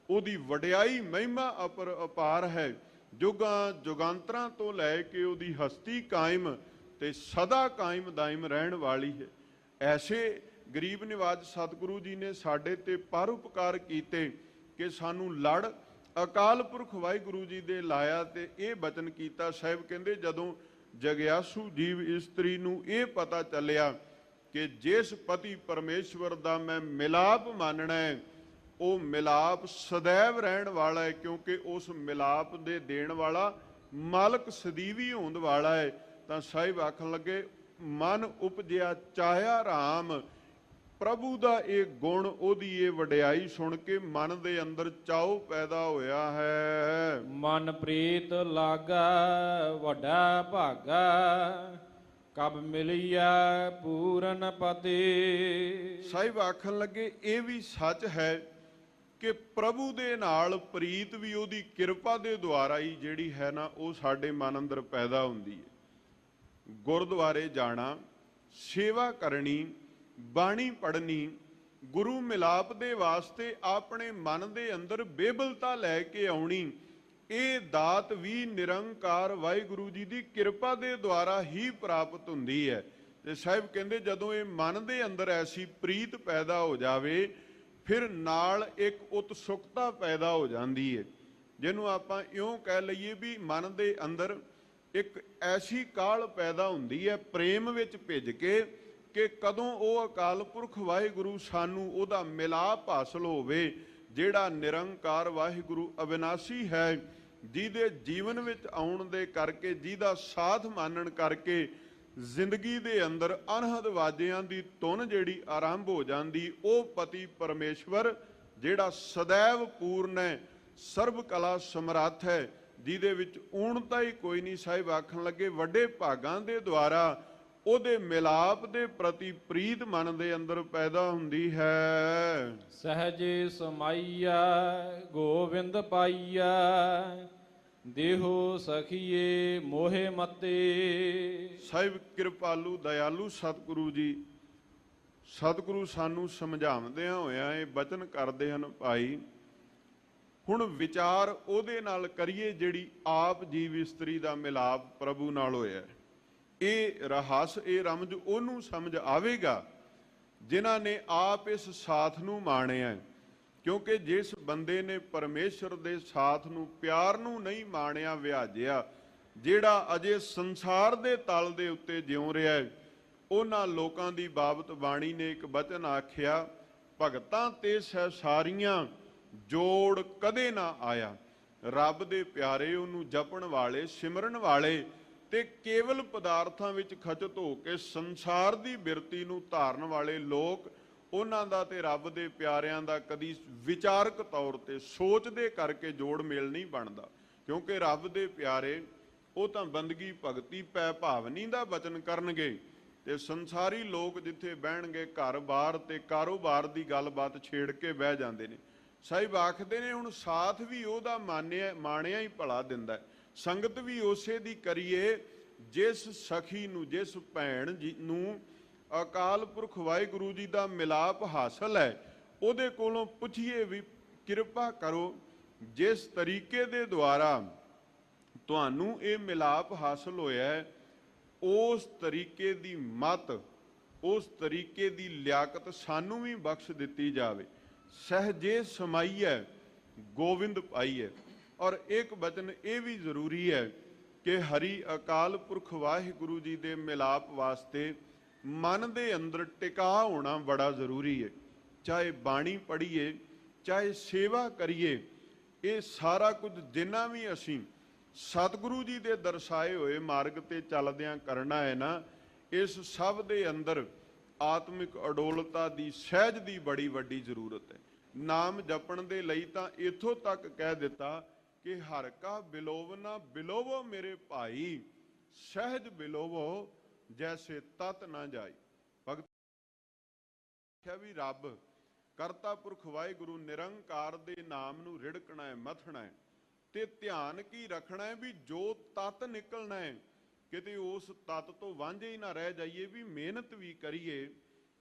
ਉਹਦੀ ਵਡਿਆਈ ਮਹਿਮਾ ਅਪਾਰ ਹੈ, ਜੁਗਾਂ ਜੁਗਾਂਤਰਾਂ ਤੋਂ ਲੈ ਕੇ ਉਹਦੀ ਹਸਤੀ ਕਾਇਮ ਤੇ ਸਦਾ ਕਾਇਮ ਦਾਇਮ ਰਹਿਣ ਵਾਲੀ ਹੈ। ਐਸੇ ਗਰੀਬ ਨਿਵਾਜ ਸਤਿਗੁਰੂ ਜੀ ਨੇ ਸਾਡੇ ਤੇ ਪਰਉਪਕਾਰ ਕੀਤੇ ਕਿ ਸਾਨੂੰ ਲੜ ਅਕਾਲ ਪੁਰਖ ਵਾਹਿਗੁਰੂ ਜੀ ਦੇ ਲਾਇਆ ਤੇ ਇਹ ਬਚਨ ਕੀਤਾ। ਸਾਹਿਬ ਕਹਿੰਦੇ ਜਦੋਂ ਜਗਿਆਸੂ ਜੀਵ ਇਸਤਰੀ ਨੂੰ ਇਹ ਪਤਾ ਚੱਲਿਆ ਕਿ ਜਿਸ ਪਤੀ ਪਰਮੇਸ਼ਵਰ ਦਾ ਮੈਂ ਮਿਲਾਪ ਮੰਨਣਾ ਹੈ, ਉਹ ਮਿਲਾਪ ਸदैव ਰਹਿਣ ਵਾਲਾ ਹੈ, ਕਿਉਂਕਿ ਉਸ ਮਿਲਾਪ ਦੇ ਦੇਣ ਵਾਲਾ ਮਾਲਕ ਸਦੀਵੀ ਹੋਂਦ ਵਾਲਾ ਹੈ। ਤਾਂ ਸਾਹਿਬ ਆਖਣ ਲੱਗੇ ਮਨ ਉਪਜਿਆ ਚਾਹਿਆ ਰਾਮ, ਪ੍ਰਭੂ ਦਾ ਇਹ ਗੁਣ, ਉਹਦੀ ਇਹ ਵਡਿਆਈ ਸੁਣ ਕੇ ਮਨ ਦੇ ਅੰਦਰ ਚਾਉ ਪੈਦਾ ਹੋਇਆ ਹੈ। ਮਨ ਪ੍ਰੀਤ ਲਾਗਾ ਵੱਡਾ ਭਾਗਾ, ਕਬ ਮਿਲਿਆ ਪੂਰਨ ਪਤੇ। ਸਾਹਿਬ ਆਖਣ ਲੱਗੇ ਇਹ ਵੀ ਸੱਚ ਹੈ ਕਿ ਪ੍ਰਭੂ ਦੇ ਨਾਲ ਪ੍ਰੀਤ ਵੀ ਉਹਦੀ ਕਿਰਪਾ ਦੇ ਦੁਆਰਾ ਹੀ ਜਿਹੜੀ ਹੈ ਨਾ, ਉਹ ਸਾਡੇ ਮਨ ਅੰਦਰ ਪੈਦਾ ਹੁੰਦੀ ਹੈ। ਗੁਰਦੁਆਰੇ ਜਾਣਾ, ਸੇਵਾ ਕਰਨੀ, ਬਾਣੀ ਪੜ੍ਹਨੀ, ਗੁਰੂ ਮਿਲਾਪ ਦੇ ਵਾਸਤੇ ਆਪਣੇ ਮਨ ਦੇ ਅੰਦਰ ਬੇਬਲਤਾ ਲੈ ਕੇ ਆਉਣੀ, ਇਹ ਦਾਤ ਵੀ ਨਿਰੰਕਾਰ ਵਾਹਿਗੁਰੂ ਜੀ ਦੀ ਕਿਰਪਾ ਦੇ ਦੁਆਰਾ ਹੀ ਪ੍ਰਾਪਤ ਹੁੰਦੀ ਹੈ। ਤੇ ਸਾਹਿਬ ਕਹਿੰਦੇ ਜਦੋਂ ਇਹ ਮਨ ਦੇ ਅੰਦਰ ਐਸੀ ਪ੍ਰੀਤ ਪੈਦਾ ਹੋ ਜਾਵੇ, ਫਿਰ ਨਾਲ ਇੱਕ ਉਤਸੁਕਤਾ ਪੈਦਾ ਹੋ ਜਾਂਦੀ ਹੈ, ਜਿਹਨੂੰ ਆਪਾਂ ਇਉਂ ਕਹਿ ਲਈਏ ਵੀ ਮਨ ਦੇ ਅੰਦਰ ਇੱਕ ਐਸੀ ਕਾਹਲ ਪੈਦਾ ਹੁੰਦੀ ਹੈ ਪ੍ਰੇਮ ਵਿੱਚ ਭਿੱਜ ਕੇ ਕਿ ਕਦੋਂ ਉਹ ਅਕਾਲ ਪੁਰਖ ਵਾਹਿਗੁਰੂ ਸਾਨੂੰ ਉਹਦਾ ਮਿਲਾਪ ਹਾਸਲ ਹੋਵੇ, ਜਿਹੜਾ ਨਿਰੰਕਾਰ ਵਾਹਿਗੁਰੂ ਅਵਿਨਾਸ਼ੀ ਹੈ, ਜਿਹਦੇ ਜੀਵਨ ਵਿੱਚ ਆਉਣ ਦੇ ਕਰਕੇ, ਜਿਹਦਾ ਸਾਥ ਮਾਨਣ ਕਰਕੇ ਜ਼ਿੰਦਗੀ ਦੇ ਅੰਦਰ ਅਨਹਦ ਵਾਜਿਆਂ ਦੀ ਧੁਨ ਜਿਹੜੀ ਆਰੰਭ ਹੋ ਜਾਂਦੀ, ਉਹ ਪਤੀ ਪਰਮੇਸ਼ਵਰ ਜਿਹੜਾ ਸदैव ਪੂਰਨ ਹੈ, ਸਰਬ ਕਲਾ ਸਮਰੱਥ ਹੈ, ਜਿਹਦੇ ਵਿੱਚ ਊਣਤਾ ਹੀ ਕੋਈ ਨਹੀਂ। ਸਾਹਿਬ ਆਖਣ ਲੱਗੇ ਵੱਡੇ ਭਾਗਾਂ ਦੇ ਦੁਆਰਾ ਉਹਦੇ ਮਿਲਾਪ ਦੇ ਪ੍ਰਤੀ ਪ੍ਰੀਤ ਮਨ ਦੇ ਅੰਦਰ ਪੈਦਾ ਹੁੰਦੀ ਹੈ। ਸਹਜੇ ਸਮਾਈਆ ਗੋਵਿੰਦ ਪਾਈਆ, ਦੇਹੋ ਸਖੀਏ ਮੋਹਿ ਮਤੇ। ਸਾਹਿਬ ਕਿਰਪਾਲੂ ਦਇਆਲੂ ਸਤਿਗੁਰੂ ਜੀ, ਸਤਿਗੁਰੂ ਸਾਨੂੰ ਸਮਝਾਉਂਦਿਆਂ ਹੋਇਆਂ ਇਹ ਬਚਨ ਕਰਦੇ ਹਨ, ਭਾਈ ਹੁਣ ਵਿਚਾਰ ਉਹਦੇ ਨਾਲ ਕਰੀਏ ਜਿਹੜੀ ਆਪ ਜੀਵ ਇਸਤਰੀ ਦਾ ਮਿਲਾਪ ਪ੍ਰਭੂ ਨਾਲ ਹੋਇਆ। ਇਹ ਰਹੱਸ, ਇਹ ਰਮਜ ਉਹਨੂੰ ਸਮਝ ਆਵੇਗਾ ਜਿਨ੍ਹਾਂ ਨੇ ਆਪ ਇਸ ਸਾਥ ਨੂੰ ਮਾਣਿਆ, ਕਿਉਂਕਿ ਜਿਸ ਬੰਦੇ ਨੇ ਪਰਮੇਸ਼ਰ ਦੇ ਸਾਥ ਨੂੰ, ਪਿਆਰ ਨੂੰ ਨਹੀਂ ਮਾਣਿਆ, ਵਿਆਜਿਆ, ਜਿਹੜਾ ਅਜੇ ਸੰਸਾਰ ਦੇ ਤਲ ਦੇ ਉੱਤੇ ਜਿਉ ਰਿਹਾ ਹੈ, ਉਹਨਾਂ ਲੋਕਾਂ ਦੀ ਬਾਬਤ ਬਾਣੀ ਨੇ ਇੱਕ ਬਚਨ ਆਖਿਆ, ਭਗਤਾਂ ਤੇ ਸਾਰੀਆਂ ਜੋੜ ਕਦੇ ਨਾ ਆਇਆ। ਰੱਬ ਦੇ ਪਿਆਰੇ, ਉਹਨੂੰ ਜਪਣ ਵਾਲੇ, ਸਿਮਰਨ ਵਾਲੇ ਤੇ ਕੇਵਲ ਪਦਾਰਥਾਂ ਵਿੱਚ ਖਚਤ ਹੋ ਕੇ ਸੰਸਾਰ ਦੀ ਬਿਰਤੀ ਨੂੰ ਧਾਰਨ ਵਾਲੇ ਲੋਕ, ਉਹਨਾਂ ਦਾ ਤੇ ਰੱਬ ਦੇ ਪਿਆਰਿਆਂ ਦਾ ਕਦੀ ਵਿਚਾਰਕ ਤੌਰ ਤੇ ਸੋਚ ਦੇ ਕਰਕੇ ਜੋੜ ਮੇਲ ਨਹੀਂ ਬਣਦਾ। ਕਿਉਂਕਿ ਰੱਬ ਦੇ ਪਿਆਰੇ ਉਹ ਤਾਂ ਬੰਦਗੀ ਭਗਤੀ ਪੈ ਭਾਵਨੀ ਦਾ ਬਚਨ ਕਰਨਗੇ, ਤੇ ਸੰਸਾਰੀ ਲੋਕ ਜਿੱਥੇ ਬਹਿਣਗੇ ਘਰ-ਬਾਰ ਤੇ ਕਾਰੋਬਾਰ ਦੀ ਗੱਲਬਾਤ ਛੇੜ ਕੇ ਬਹਿ ਜਾਂਦੇ ਨੇ। ਸਾਹਿਬ ਆਖਦੇ ਨੇ ਹੁਣ ਸਾਥ ਵੀ ਉਹਦਾ ਮਾਣਿਆ ਹੀ ਭਲਾ ਦਿੰਦਾ, ਸੰਗਤ ਵੀ ਉਸੇ ਦੀ ਕਰੀਏ ਜਿਸ ਸਖੀ ਨੂੰ, ਜਿਸ ਭੈਣ ਜੀ ਨੂੰ ਅਕਾਲ ਪੁਰਖ ਵਾਹਿਗੁਰੂ ਜੀ ਦਾ ਮਿਲਾਪ ਹਾਸਲ ਹੈ, ਉਹਦੇ ਕੋਲੋਂ ਪੁੱਛੀਏ ਵੀ ਕਿਰਪਾ ਕਰੋ ਜਿਸ ਤਰੀਕੇ ਦੇ ਦੁਆਰਾ ਤੁਹਾਨੂੰ ਇਹ ਮਿਲਾਪ ਹਾਸਲ ਹੋਇਆ ਹੈ, ਉਸ ਤਰੀਕੇ ਦੀ ਮਤ, ਉਸ ਤਰੀਕੇ ਦੀ ਲਿਆਕਤ ਸਾਨੂੰ ਵੀ ਬਖਸ਼ ਦਿੱਤੀ ਜਾਵੇ। ਸਹਜੇ ਸਮਾਈਐ ਗੋਬਿੰਦ ਪਾਈਐ। ਔਰ ਇੱਕ ਬਚਨ ਇਹ ਵੀ ਜ਼ਰੂਰੀ ਹੈ ਕਿ ਹਰੀ ਅਕਾਲ ਪੁਰਖ ਵਾਹਿਗੁਰੂ ਜੀ ਦੇ ਮਿਲਾਪ ਵਾਸਤੇ ਮਨ ਦੇ ਅੰਦਰ ਟਿਕਾ ਹੋਣਾ ਬੜਾ ਜ਼ਰੂਰੀ ਹੈ। ਚਾਹੇ ਬਾਣੀ ਪੜ੍ਹੀਏ, ਚਾਹੇ ਸੇਵਾ ਕਰੀਏ, ਇਹ ਸਾਰਾ ਕੁਝ ਜਿੰਨਾ ਵੀ ਅਸੀਂ ਸਤਿਗੁਰੂ ਜੀ ਦੇ ਦਰਸਾਏ ਹੋਏ ਮਾਰਗ ਤੇ ਚੱਲਦਿਆਂ ਕਰਨਾ ਹੈ ਨਾ, ਇਸ ਸਭ ਦੇ ਅੰਦਰ ਆਤਮਿਕ ਅਡੋਲਤਾ ਦੀ, ਸਹਿਜ ਦੀ ਬੜੀ ਵੱਡੀ ਜ਼ਰੂਰਤ ਹੈ। ਨਾਮ ਜਪਣ ਦੇ ਲਈ ਤਾਂ ਇੱਥੋਂ ਤੱਕ ਕਹਿ ਦਿੱਤਾ ਕਿ ਹਰ ਕਾ ਬਿਲੋਵਨਾ ਬਿਲੋਵੋ ਮੇਰੇ ਭਾਈ, ਸਹਿਜ ਬਿਲੋਵੋ ਜੈਸੇ ਤਤ ਨਾ ਜਾਈ। ਭਗਤ ਆਖਿਆ ਵੀ ਰੱਬ ਕਰਤਾ ਪੁਰਖ ਵਾਹਿਗੁਰੂ ਨਿਰੰਕਾਰ ਦੇ ਨਾਮ ਨੂੰ ਰਿੜਕਣਾ ਹੈ, ਮਥਣਾ ਹੈ, ਤੇ ਧਿਆਨ ਕੀ ਰੱਖਣਾ ਹੈ ਵੀ ਜੋ ਤਤ ਨਿਕਲਣਾ ਹੈ ਕਿਤੇ ਉਸ ਤਤ ਤੋਂ ਵਾਂਝੇ ਹੀ ਨਾ ਰਹਿ ਜਾਈਏ, ਵੀ ਮਿਹਨਤ ਵੀ ਕਰੀਏ,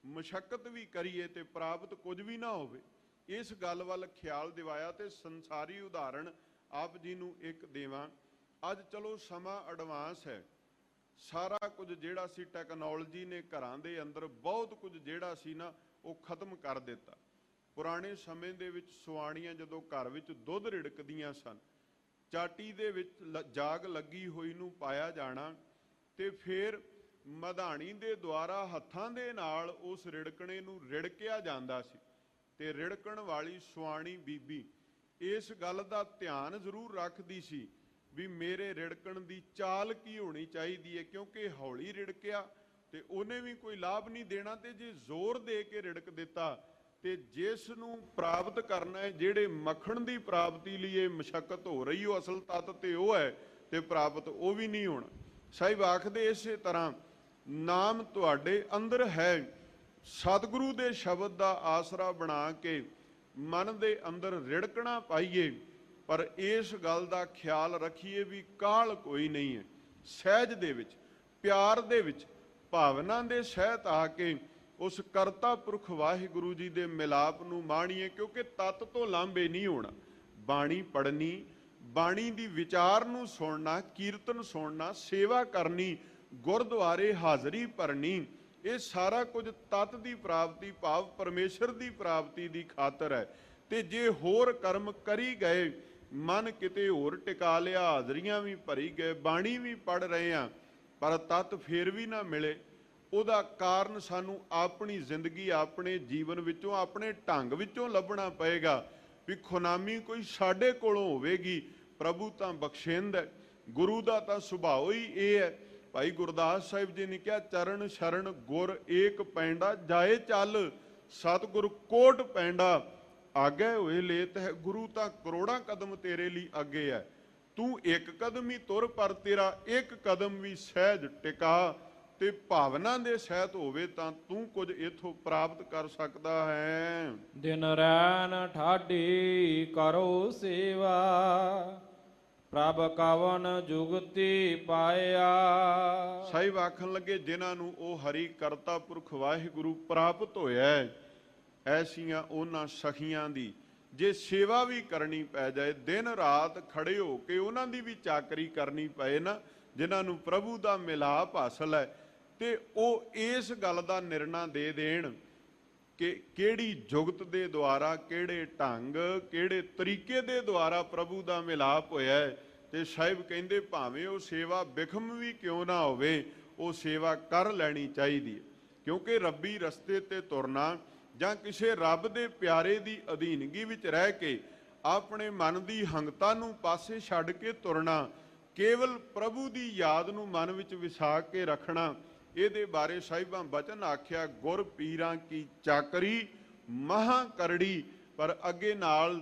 ਮਸ਼ੱਕਤ ਵੀ ਕਰੀਏ ਤੇ ਪ੍ਰਾਪਤ ਕੁਝ ਵੀ ਨਾ ਹੋਵੇ। ਇਸ ਗੱਲ ਵੱਲ ਖਿਆਲ ਦਿਵਾਇਆ। ਤੇ ਸੰਸਾਰੀ ਉਦਾਹਰਣ ਆਪ ਜੀ ਨੂੰ ਇੱਕ ਦੇਵਾਂ। ਅੱਜ ਚਲੋ ਸਮਾਂ ਐਡਵਾਂਸ ਹੈ, ਸਾਰਾ ਕੁਝ ਜਿਹੜਾ ਸੀ ਟੈਕਨੋਲੋਜੀ ਨੇ ਘਰਾਂ ਦੇ ਅੰਦਰ ਬਹੁਤ ਕੁਝ ਜਿਹੜਾ ਸੀ ਨਾ ਉਹ ਖਤਮ ਕਰ ਦਿੱਤਾ। ਪੁਰਾਣੇ ਸਮੇਂ ਦੇ ਵਿੱਚ ਸੁਆਣੀਆਂ ਜਦੋਂ ਘਰ ਵਿੱਚ ਦੁੱਧ ਰਿੜਕਦੀਆਂ ਸਨ, ਚਾਟੀ ਦੇ ਵਿੱਚ ਜਾਗ ਲੱਗੀ ਹੋਈ ਨੂੰ ਪਾਇਆ ਜਾਣਾ ਤੇ ਫਿਰ ਮਧਾਣੀ ਦੇ ਦੁਆਰਾ ਹੱਥਾਂ ਦੇ ਨਾਲ ਉਸ ਰਿੜਕਣੇ ਨੂੰ ਰਿੜਕਿਆ ਜਾਂਦਾ ਸੀ। ਤੇ ਰਿੜਕਣ ਵਾਲੀ ਸੁਆਣੀ ਬੀਬੀ ਇਸ ਗੱਲ ਦਾ ਧਿਆਨ ਜ਼ਰੂਰ ਰੱਖਦੀ ਸੀ ਵੀ ਮੇਰੇ ਰਿੜਕਣ ਦੀ ਚਾਲ ਕੀ ਹੋਣੀ ਚਾਹੀਦੀ ਹੈ, ਕਿਉਂਕਿ ਹੌਲੀ ਰਿੜਕਿਆ ਤੇ ਉਹਨੇ ਵੀ ਕੋਈ ਲਾਭ ਨਹੀਂ ਦੇਣਾ, ਤੇ ਜੇ ਜ਼ੋਰ ਦੇ ਕੇ ਰਿੜਕ ਦਿੱਤਾ ਤੇ ਜਿਸ ਨੂੰ ਪ੍ਰਾਪਤ ਕਰਨਾ ਹੈ, ਜਿਹੜੇ ਮੱਖਣ ਦੀ ਪ੍ਰਾਪਤੀ ਲਈ ਇਹ ਮਸ਼ੱਕਤ ਹੋ ਰਹੀ, ਉਹ ਅਸਲ ਤੱਤ ਤੇ ਉਹ ਹੈ ਤੇ ਪ੍ਰਾਪਤ ਉਹ ਵੀ ਨਹੀਂ ਹੋਣਾ। ਸਾਹਿਬ ਆਖਦੇ ਇਸੇ ਤਰ੍ਹਾਂ ਨਾਮ ਤੁਹਾਡੇ ਅੰਦਰ ਹੈ, ਸਤਿਗੁਰੂ ਦੇ ਸ਼ਬਦ ਦਾ ਆਸਰਾ ਬਣਾ ਕੇ ਮਨ ਦੇ ਅੰਦਰ ਰਿੜਕਣਾ ਪਾਈਏ, ਪਰ ਇਸ ਗੱਲ ਦਾ ਖਿਆਲ ਰੱਖੀਏ ਵੀ ਕਾਹਲ ਕੋਈ ਨਹੀਂ ਹੈ। ਸਹਿਜ ਦੇ ਵਿੱਚ, ਪਿਆਰ ਦੇ ਵਿੱਚ, ਭਾਵਨਾ ਦੇ ਸਹਿਤ ਆ ਕੇ ਉਸ ਕਰਤਾ ਪੁਰਖ ਵਾਹਿਗੁਰੂ ਜੀ ਦੇ ਮਿਲਾਪ ਨੂੰ ਮਾਣੀਏ, ਕਿਉਂਕਿ ਤਤ ਤੋਂ ਲਾਂਭੇ ਨਹੀਂ ਹੋਣਾ। ਬਾਣੀ ਪੜ੍ਹਨੀ, ਬਾਣੀ ਦੀ ਵਿਚਾਰ ਨੂੰ ਸੁਣਨਾ, ਕੀਰਤਨ ਸੁਣਨਾ, ਸੇਵਾ ਕਰਨੀ, ਗੁਰਦੁਆਰੇ ਹਾਜ਼ਰੀ ਭਰਨੀ, ਇਹ ਸਾਰਾ ਕੁਝ ਤਤ ਦੀ ਪ੍ਰਾਪਤੀ ਭਾਵ ਪਰਮੇਸ਼ਰ ਦੀ ਪ੍ਰਾਪਤੀ ਦੀ ਖਾਤਰ ਹੈ। ਤੇ ਜੇ ਹੋਰ ਕਰਮ ਕਰੀ ਗਏ, ਮਨ ਕਿਤੇ ਹੋਰ ਟਿਕਾ ਲਿਆ, ਹਾਜ਼ਰੀਆਂ ਵੀ ਭਰੀ ਗਏ, ਬਾਣੀ ਵੀ ਪੜ੍ਹ ਰਹੇ ਹਾਂ, ਪਰ ਤਤ ਫੇਰ ਵੀ ਨਾ ਮਿਲੇ, ਉਹਦਾ ਕਾਰਨ ਸਾਨੂੰ ਆਪਣੀ ਜ਼ਿੰਦਗੀ, ਆਪਣੇ ਜੀਵਨ ਵਿੱਚੋਂ, ਆਪਣੇ ਢੰਗ ਵਿੱਚੋਂ ਲੱਭਣਾ ਪਏਗਾ ਵੀ ਖੁਨਾਮੀ ਕੋਈ ਸਾਡੇ ਕੋਲੋਂ ਹੋਵੇਗੀ। ਪ੍ਰਭੂ ਤਾਂ ਬਖਸ਼ਿੰਦ ਹੈ, ਗੁਰੂ ਦਾ ਤਾਂ ਸੁਭਾਅ ਹੀ ਇਹ ਹੈ। ਭਾਈ ਗੁਰਦਾਸ ਸਾਹਿਬ ਜੀ ਨੇ ਕਿਹਾ ਚਰਨ ਸ਼ਰਨ ਗੁਰ ਏਕ ਪੈਂਡਾ ਜਾਏ ਚੱਲ, ਸਤਿਗੁਰ ਕੋਟ ਪੈਂਡਾ ਆਗੇ ਹੋਏ ਲੇਤ ਹੈ। ਗੁਰੂ ਤਾਂ ਕਰੋੜਾਂ ਕਦਮ ਤੇਰੇ ਲਈ ਅੱਗੇ ਹੈ, ਤੂੰ ਇੱਕ ਕਦਮ ਹੀ ਤੁਰ, ਪਰ ਤੇਰਾ ਇੱਕ ਕਦਮ ਵੀ ਸਹਿਜ ਟਿਕਾ ਤੇ ਭਾਵਨਾ ਦੇ ਸਹਿਤ ਹੋਵੇ ਤਾਂ ਤੂੰ ਕੁਝ ਇਥੋਂ ਪ੍ਰਾਪਤ ਕਰ ਸਕਦਾ ਹੈ। ਦਿਨ ਰੈਨ ਠਾਢੀ ਕਰੋ ਸੇਵਾ, ਪ੍ਰਭ ਕਵਨ ਜੁਗਤੀ ਪਾਇਆ। ਸਾਹਿਬ ਆਖਣ ਲੱਗੇ ਜਿਨ੍ਹਾਂ ਨੂੰ ਉਹ ਹਰੀ ਕਰਤਾ ਪੁਰਖ ਵਾਹਿਗੁਰੂ ਪ੍ਰਾਪਤ ਹੋਇਆ ਹੈ, ਐਸੀਆਂ ਉਹਨਾਂ ਸਖੀਆਂ ਦੀ ਜੇ ਸੇਵਾ ਵੀ ਕਰਨੀ ਪੈ ਜਾਏ, ਦਿਨ ਰਾਤ ਖੜੇ ਹੋ ਕੇ ਉਹਨਾਂ ਦੀ ਵੀ ਚਾਕਰੀ ਕਰਨੀ ਪਏ ਨਾ, ਜਿਨ੍ਹਾਂ ਨੂੰ ਪ੍ਰਭੂ ਦਾ ਮਿਲਾਪ ਹਾਸਲ ਹੈ, ਤੇ ਉਹ ਇਸ ਗੱਲ ਦਾ ਨਿਰਣਾ ਦੇ ਦੇਣ ਕਿ ਕਿਹੜੀ ਜੁਗਤ ਦੇ ਦੁਆਰਾ, ਕਿਹੜੇ ਢੰਗ, ਕਿਹੜੇ ਤਰੀਕੇ ਦੇ ਦੁਆਰਾ ਪ੍ਰਭੂ ਦਾ ਮਿਲਾਪ ਹੋਇਆ ਹੈ। ਤੇ ਸਾਹਿਬ ਕਹਿੰਦੇ ਭਾਵੇਂ ਉਹ ਸੇਵਾ ਬਿਖਮ ਵੀ ਕਿਉਂ ਨਾ ਹੋਵੇ, ਉਹ ਸੇਵਾ ਕਰ ਲੈਣੀ ਚਾਹੀਦੀ ਹੈ, ਕਿਉਂਕਿ ਰੱਬੀ ਰਸਤੇ ਤੇ ਤੁਰਨਾ ਜਾਂ ਕਿਸੇ ਰੱਬ ਦੇ ਪਿਆਰੇ ਦੀ ਅਧੀਨਗੀ ਵਿੱਚ ਰਹਿ ਕੇ ਆਪਣੇ ਮਨ ਦੀ ਹੰਗਤਾ ਨੂੰ ਪਾਸੇ ਛੱਡ ਕੇ ਤੁਰਨਾ, ਕੇਵਲ ਪ੍ਰਭੂ ਦੀ ਯਾਦ ਨੂੰ ਮਨ ਵਿੱਚ ਵਿਸਾ ਕੇ ਰੱਖਣਾ, ਇਹਦੇ ਬਾਰੇ ਸਾਹਿਬਾਂ ਬਚਨ ਆਖਿਆ ਗੁਰ ਪੀਰਾਂ ਕੀ ਚਾਕਰੀ ਮਹਾ ਕਰੜੀ, ਪਰ ਅੱਗੇ ਨਾਲ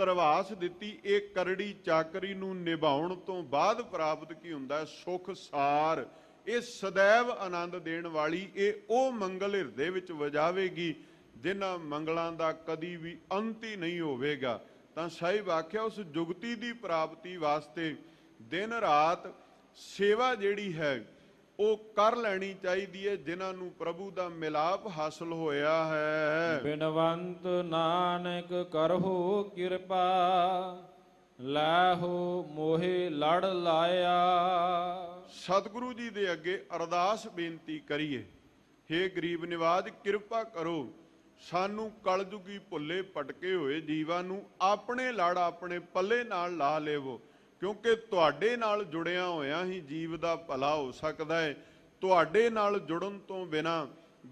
ਤਰਵਾਸ ਦਿੱਤੀ। ਇਹ ਕਰੜੀ ਚਾਕਰੀ ਨੂੰ ਨਿਭਾਉਣ ਤੋਂ ਬਾਅਦ ਪ੍ਰਾਪਤ ਕੀ ਹੁੰਦਾ ਹੈ? ਸੁਖ ਸਾਰ। ਇਹ ਸदैव ਆਨੰਦ ਦੇਣ ਵਾਲੀ ਇਹ ਉਹ ਮੰਗਲ ਹਿਰਦੇ ਵਿੱਚ ਵਜਾਵੇਗੀ ਜਿਨ੍ਹਾਂ ਮੰਗਲਾਂ ਦਾ ਕਦੀ ਵੀ ਅੰਤ ਹੀ ਨਹੀਂ ਹੋਵੇਗਾ। ਤਾਂ ਸਾਹਿਬ ਆਖਿਆ ਉਸ ਜੁਗਤੀ ਦੀ ਪ੍ਰਾਪਤੀ ਵਾਸਤੇ ਦਿਨ ਰਾਤ ਸੇਵਾ ਜਿਹੜੀ ਹੈ ਉਹ ਕਰ ਲੈਣੀ ਚਾਹੀਦੀ ਹੈ, ਜਿਨ੍ਹਾਂ ਨੂੰ ਪ੍ਰਭੂ ਦਾ ਮਿਲਾਪ ਹਾਸਲ ਹੋਇਆ ਹੈ। ਬਿਨਵੰਤ ਨਾਨਕ ਕਰਹੁ ਕਿਰਪਾ, ਲੈਹੋ ਮੋਹਿ ਲੜ ਲਾਇਆ। ਸਤਿਗੁਰੂ ਜੀ ਦੇ ਅੱਗੇ ਅਰਦਾਸ ਬੇਨਤੀ ਕਰੀਏ, ਹੇ ਗਰੀਬ ਨਿਵਾਜ ਕਿਰਪਾ ਕਰੋ, ਸਾਨੂੰ ਕਲਯੁਗੀ ਭੁੱਲੇ ਭਟਕੇ ਹੋਏ ਜੀਵਾਂ ਨੂੰ ਆਪਣੇ ਲੜ ਆਪਣੇ ਪੱਲੇ ਨਾਲ ਲਾ ਲੇਵੋ, ਕਿਉਂਕਿ ਤੁਹਾਡੇ ਨਾਲ ਜੁੜਿਆ ਹੋਇਆ ਹੀ ਜੀਵ ਦਾ ਭਲਾ ਹੋ ਸਕਦਾ ਹੈ। ਤੁਹਾਡੇ ਨਾਲ ਜੁੜਨ ਤੋਂ ਬਿਨਾ,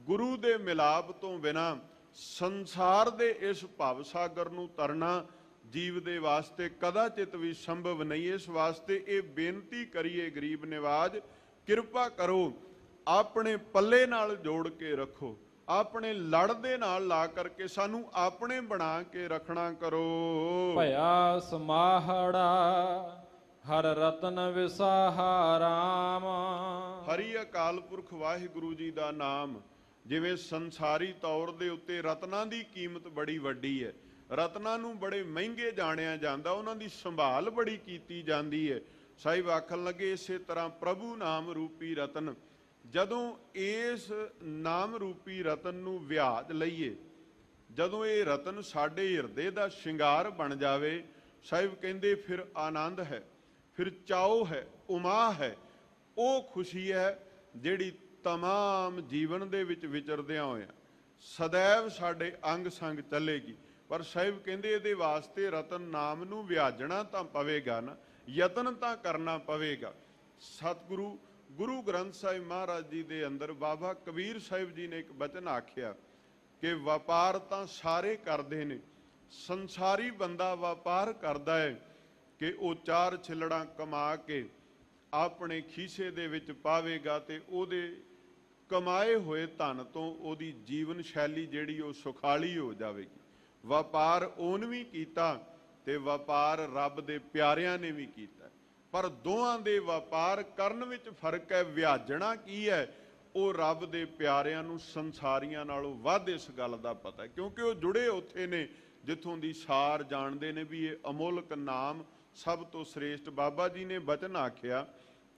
ਗੁਰੂ ਦੇ ਮਿਲਾਪ ਤੋਂ ਬਿਨਾ ਸੰਸਾਰ ਦੇ ਇਸ ਭਵ ਸਾਗਰ ਨੂੰ ਤਰਨਾ ਜੀਵ ਦੇ ਵਾਸਤੇ ਕਦਾਚਿਤ ਵੀ ਸੰਭਵ ਨਹੀਂ। ਇਸ ਵਾਸਤੇ ਇਹ ਬੇਨਤੀ ਕਰੀਏ, ਗਰੀਬ ਨਿਵਾਜ ਕਿਰਪਾ ਕਰੋ, ਆਪਣੇ ਪੱਲੇ ਨਾਲ ਜੋੜ ਕੇ ਰੱਖੋ, ਆਪਣੇ ਲੜ ਦੇ ਨਾਲ ਲਾ ਕਰਕੇ ਸਾਨੂੰ ਆਪਣੇ ਬਣਾ ਕੇ ਰੱਖਣਾ ਕਰੋ। ਭਇਆ ਸਮਾਹੜਾ ਹਰ ਰਤਨ ਵਿਸਾਹਾ ਰਾਮ। ਹਰੀ ਅਕਾਲ ਪੁਰਖ ਵਾਹਿਗੁਰੂ ਜੀ ਦਾ ਨਾਮ, ਜਿਵੇਂ ਸੰਸਾਰੀ ਤੌਰ ਦੇ ਉੱਤੇ ਰਤਨਾਂ ਦੀ ਕੀਮਤ ਬੜੀ ਵੱਡੀ ਹੈ, ਰਤਨਾਂ ਨੂੰ ਬੜੇ ਮਹਿੰਗੇ ਜਾਣਿਆ ਜਾਂਦਾ, ਉਹਨਾਂ ਦੀ ਸੰਭਾਲ ਬੜੀ ਕੀਤੀ ਜਾਂਦੀ ਹੈ। ਸਾਹਿਬ ਆਖਣ ਲੱਗੇ ਇਸੇ ਤਰ੍ਹਾਂ ਪ੍ਰਭੂ ਨਾਮ ਰੂਪੀ ਰਤਨ, ਜਦੋਂ ਇਸ ਨਾਮ ਰੂਪੀ ਰਤਨ ਨੂੰ ਵਿਆਜ ਲਈਏ, ਜਦੋਂ ਇਹ ਰਤਨ ਸਾਡੇ ਹਿਰਦੇ ਦਾ ਸ਼ਿੰਗਾਰ ਬਣ ਜਾਵੇ, ਸਾਹਿਬ ਕਹਿੰਦੇ ਫਿਰ ਆਨੰਦ ਹੈ, ਫਿਰ ਚਾਉ ਹੈ, ਉਮਾ ਹੈ, ਉਹ ਖੁਸ਼ੀ ਹੈ ਜਿਹੜੀ ਤਮਾਮ ਜੀਵਨ ਦੇ ਵਿੱਚ ਵਿਚਰਦਿਆਂ ਹੋਇਆਂ ਸदैव ਸਾਡੇ ਅੰਗ ਸੰਗ ਚੱਲੇਗੀ। ਪਰ ਸਾਹਿਬ ਕਹਿੰਦੇ ਇਹਦੇ ਵਾਸਤੇ ਰਤਨ ਨਾਮ ਨੂੰ ਵਿਆਜਣਾ ਤਾਂ ਪਵੇਗਾ ਨਾ, ਯਤਨ ਤਾਂ ਕਰਨਾ ਪਵੇਗਾ। ਸਤਿਗੁਰੂ ਗੁਰੂ ਗ੍ਰੰਥ ਸਾਹਿਬ ਮਹਾਰਾਜ ਜੀ ਦੇ ਅੰਦਰ ਬਾਬਾ ਕਬੀਰ ਸਾਹਿਬ ਜੀ ਨੇ ਇੱਕ ਬਚਨ ਆਖਿਆ ਕਿ ਵਪਾਰ ਤਾਂ ਸਾਰੇ ਕਰਦੇ ਨੇ, ਸੰਸਾਰੀ ਬੰਦਾ ਵਪਾਰ ਕਰਦਾ ਹੈ ਕਿ ਉਹ ਚਾਰ ਛਿਲੜਾਂ ਕਮਾ ਕੇ ਆਪਣੇ ਖੀਸੇ ਦੇ ਵਿੱਚ ਪਾਵੇਗਾ ਤੇ ਉਹਦੇ ਕਮਾਏ ਹੋਏ ਧਨ ਤੋਂ ਉਹਦੀ ਜੀਵਨ ਸ਼ੈਲੀ ਜਿਹੜੀ ਉਹ ਸੁਖਾਲੀ ਹੋ ਜਾਵੇਗੀ। ਵਪਾਰ ਉਹਨ ਵੀ ਕੀਤਾ ਤੇ ਵਪਾਰ ਰੱਬ ਦੇ ਪਿਆਰਿਆਂ ਨੇ ਵੀ ਕੀਤਾ, ਪਰ ਦੋਹਾਂ ਦੇ ਵਪਾਰ ਕਰਨ ਵਿੱਚ ਫਰਕ ਹੈ। ਵਿਆਜਣਾ ਕੀ ਹੈ? ਉਹ ਰੱਬ ਦੇ ਪਿਆਰਿਆਂ ਨੂੰ ਸੰਸਾਰੀਆਂ ਨਾਲੋਂ ਵੱਧ ਇਸ ਗੱਲ ਦਾ ਪਤਾ ਹੈ, ਕਿਉਂਕਿ ਉਹ ਜੁੜੇ ਉੱਥੇ ਨੇ ਜਿੱਥੋਂ ਦੀ ਸਾਰ ਜਾਣਦੇ ਨੇ ਵੀ ਇਹ ਅਮੁੱਲਕ ਨਾਮ ਸਭ ਤੋਂ ਸ੍ਰੇਸ਼ਟ। ਬਾਬਾ ਜੀ ਨੇ ਬਚਨ ਆਖਿਆ,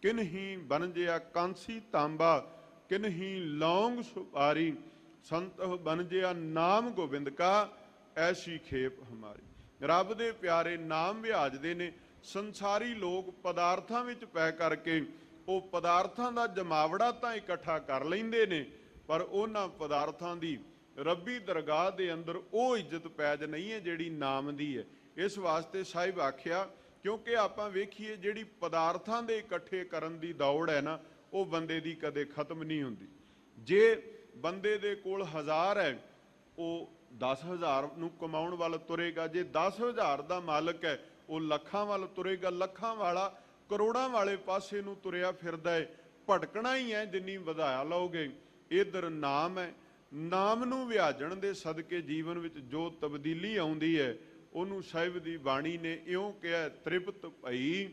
ਕਿਨਹੀ ਬਨਜਿਆ ਕਾਂਸੀ ਤਾਂਬਾ, ਕਿਨਹੀ ਲੌਂਗ ਸੁਪਾਰੀ, ਸੰਤਹ ਬਨਜਿਆ ਨਾਮ ਗੋਬਿੰਦ ਕਾ, ਐਸੀ ਖੇਪ ਹਮਾਰੀ। ਰੱਬ ਦੇ ਪਿਆਰੇ ਨਾਮ ਵਿਆਜਦੇ ਨੇ। ਸੰਸਾਰੀ ਲੋਕ ਪਦਾਰਥਾਂ ਵਿੱਚ ਪੈ ਕਰਕੇ ਉਹ ਪਦਾਰਥਾਂ ਦਾ ਜਮਾਵੜਾ ਤਾਂ ਇਕੱਠਾ ਕਰ ਲੈਂਦੇ ਨੇ, ਪਰ ਉਹਨਾਂ ਪਦਾਰਥਾਂ ਦੀ ਰੱਬੀ ਦਰਗਾਹ ਦੇ ਅੰਦਰ ਉਹ ਇੱਜ਼ਤ ਪੈਜ ਨਹੀਂ ਹੈ ਜਿਹੜੀ ਨਾਮ ਦੀ ਹੈ। ਇਸ ਵਾਸਤੇ ਸਾਹਿਬ ਆਖਿਆ, ਕਿਉਂਕਿ ਆਪਾਂ ਵੇਖੀਏ ਜਿਹੜੀ ਪਦਾਰਥਾਂ ਦੇ ਇਕੱਠੇ ਕਰਨ ਦੀ ਦੌੜ ਹੈ ਨਾ, ਉਹ ਬੰਦੇ ਦੀ ਕਦੇ ਖਤਮ ਨਹੀਂ ਹੁੰਦੀ। ਜੇ ਬੰਦੇ ਦੇ ਕੋਲ 1000 ਹੈ, ਉਹ 10,000 ਨੂੰ ਕਮਾਉਣ ਵੱਲ ਤੁਰੇਗਾ। ਜੇ 10,000 ਦਾ ਮਾਲਕ ਹੈ, ਉਹ ਲੱਖਾਂ ਵੱਲ ਤੁਰੇਗਾ। ਲੱਖਾਂ ਵਾਲਾ ਕਰੋੜਾਂ ਵਾਲੇ ਪਾਸੇ ਨੂੰ ਤੁਰਿਆ ਫਿਰਦਾ ਹੈ। ਭਟਕਣਾ ਹੀ ਹੈ ਜਿੰਨੀ ਵਧਾਇਆ ਲਓਗੇ। ਇਧਰ ਨਾਮ ਹੈ, ਨਾਮ ਨੂੰ ਵਿਆਜਣ ਦੇ ਸਦਕੇ ਜੀਵਨ ਵਿੱਚ ਜੋ ਤਬਦੀਲੀ ਆਉਂਦੀ ਹੈ ਉਹਨੂੰ ਸਾਹਿਬ ਦੀ ਬਾਣੀ ਨੇ ਇਉਂ ਕਿਹਾ, ਤ੍ਰਿਪਤ ਭਈ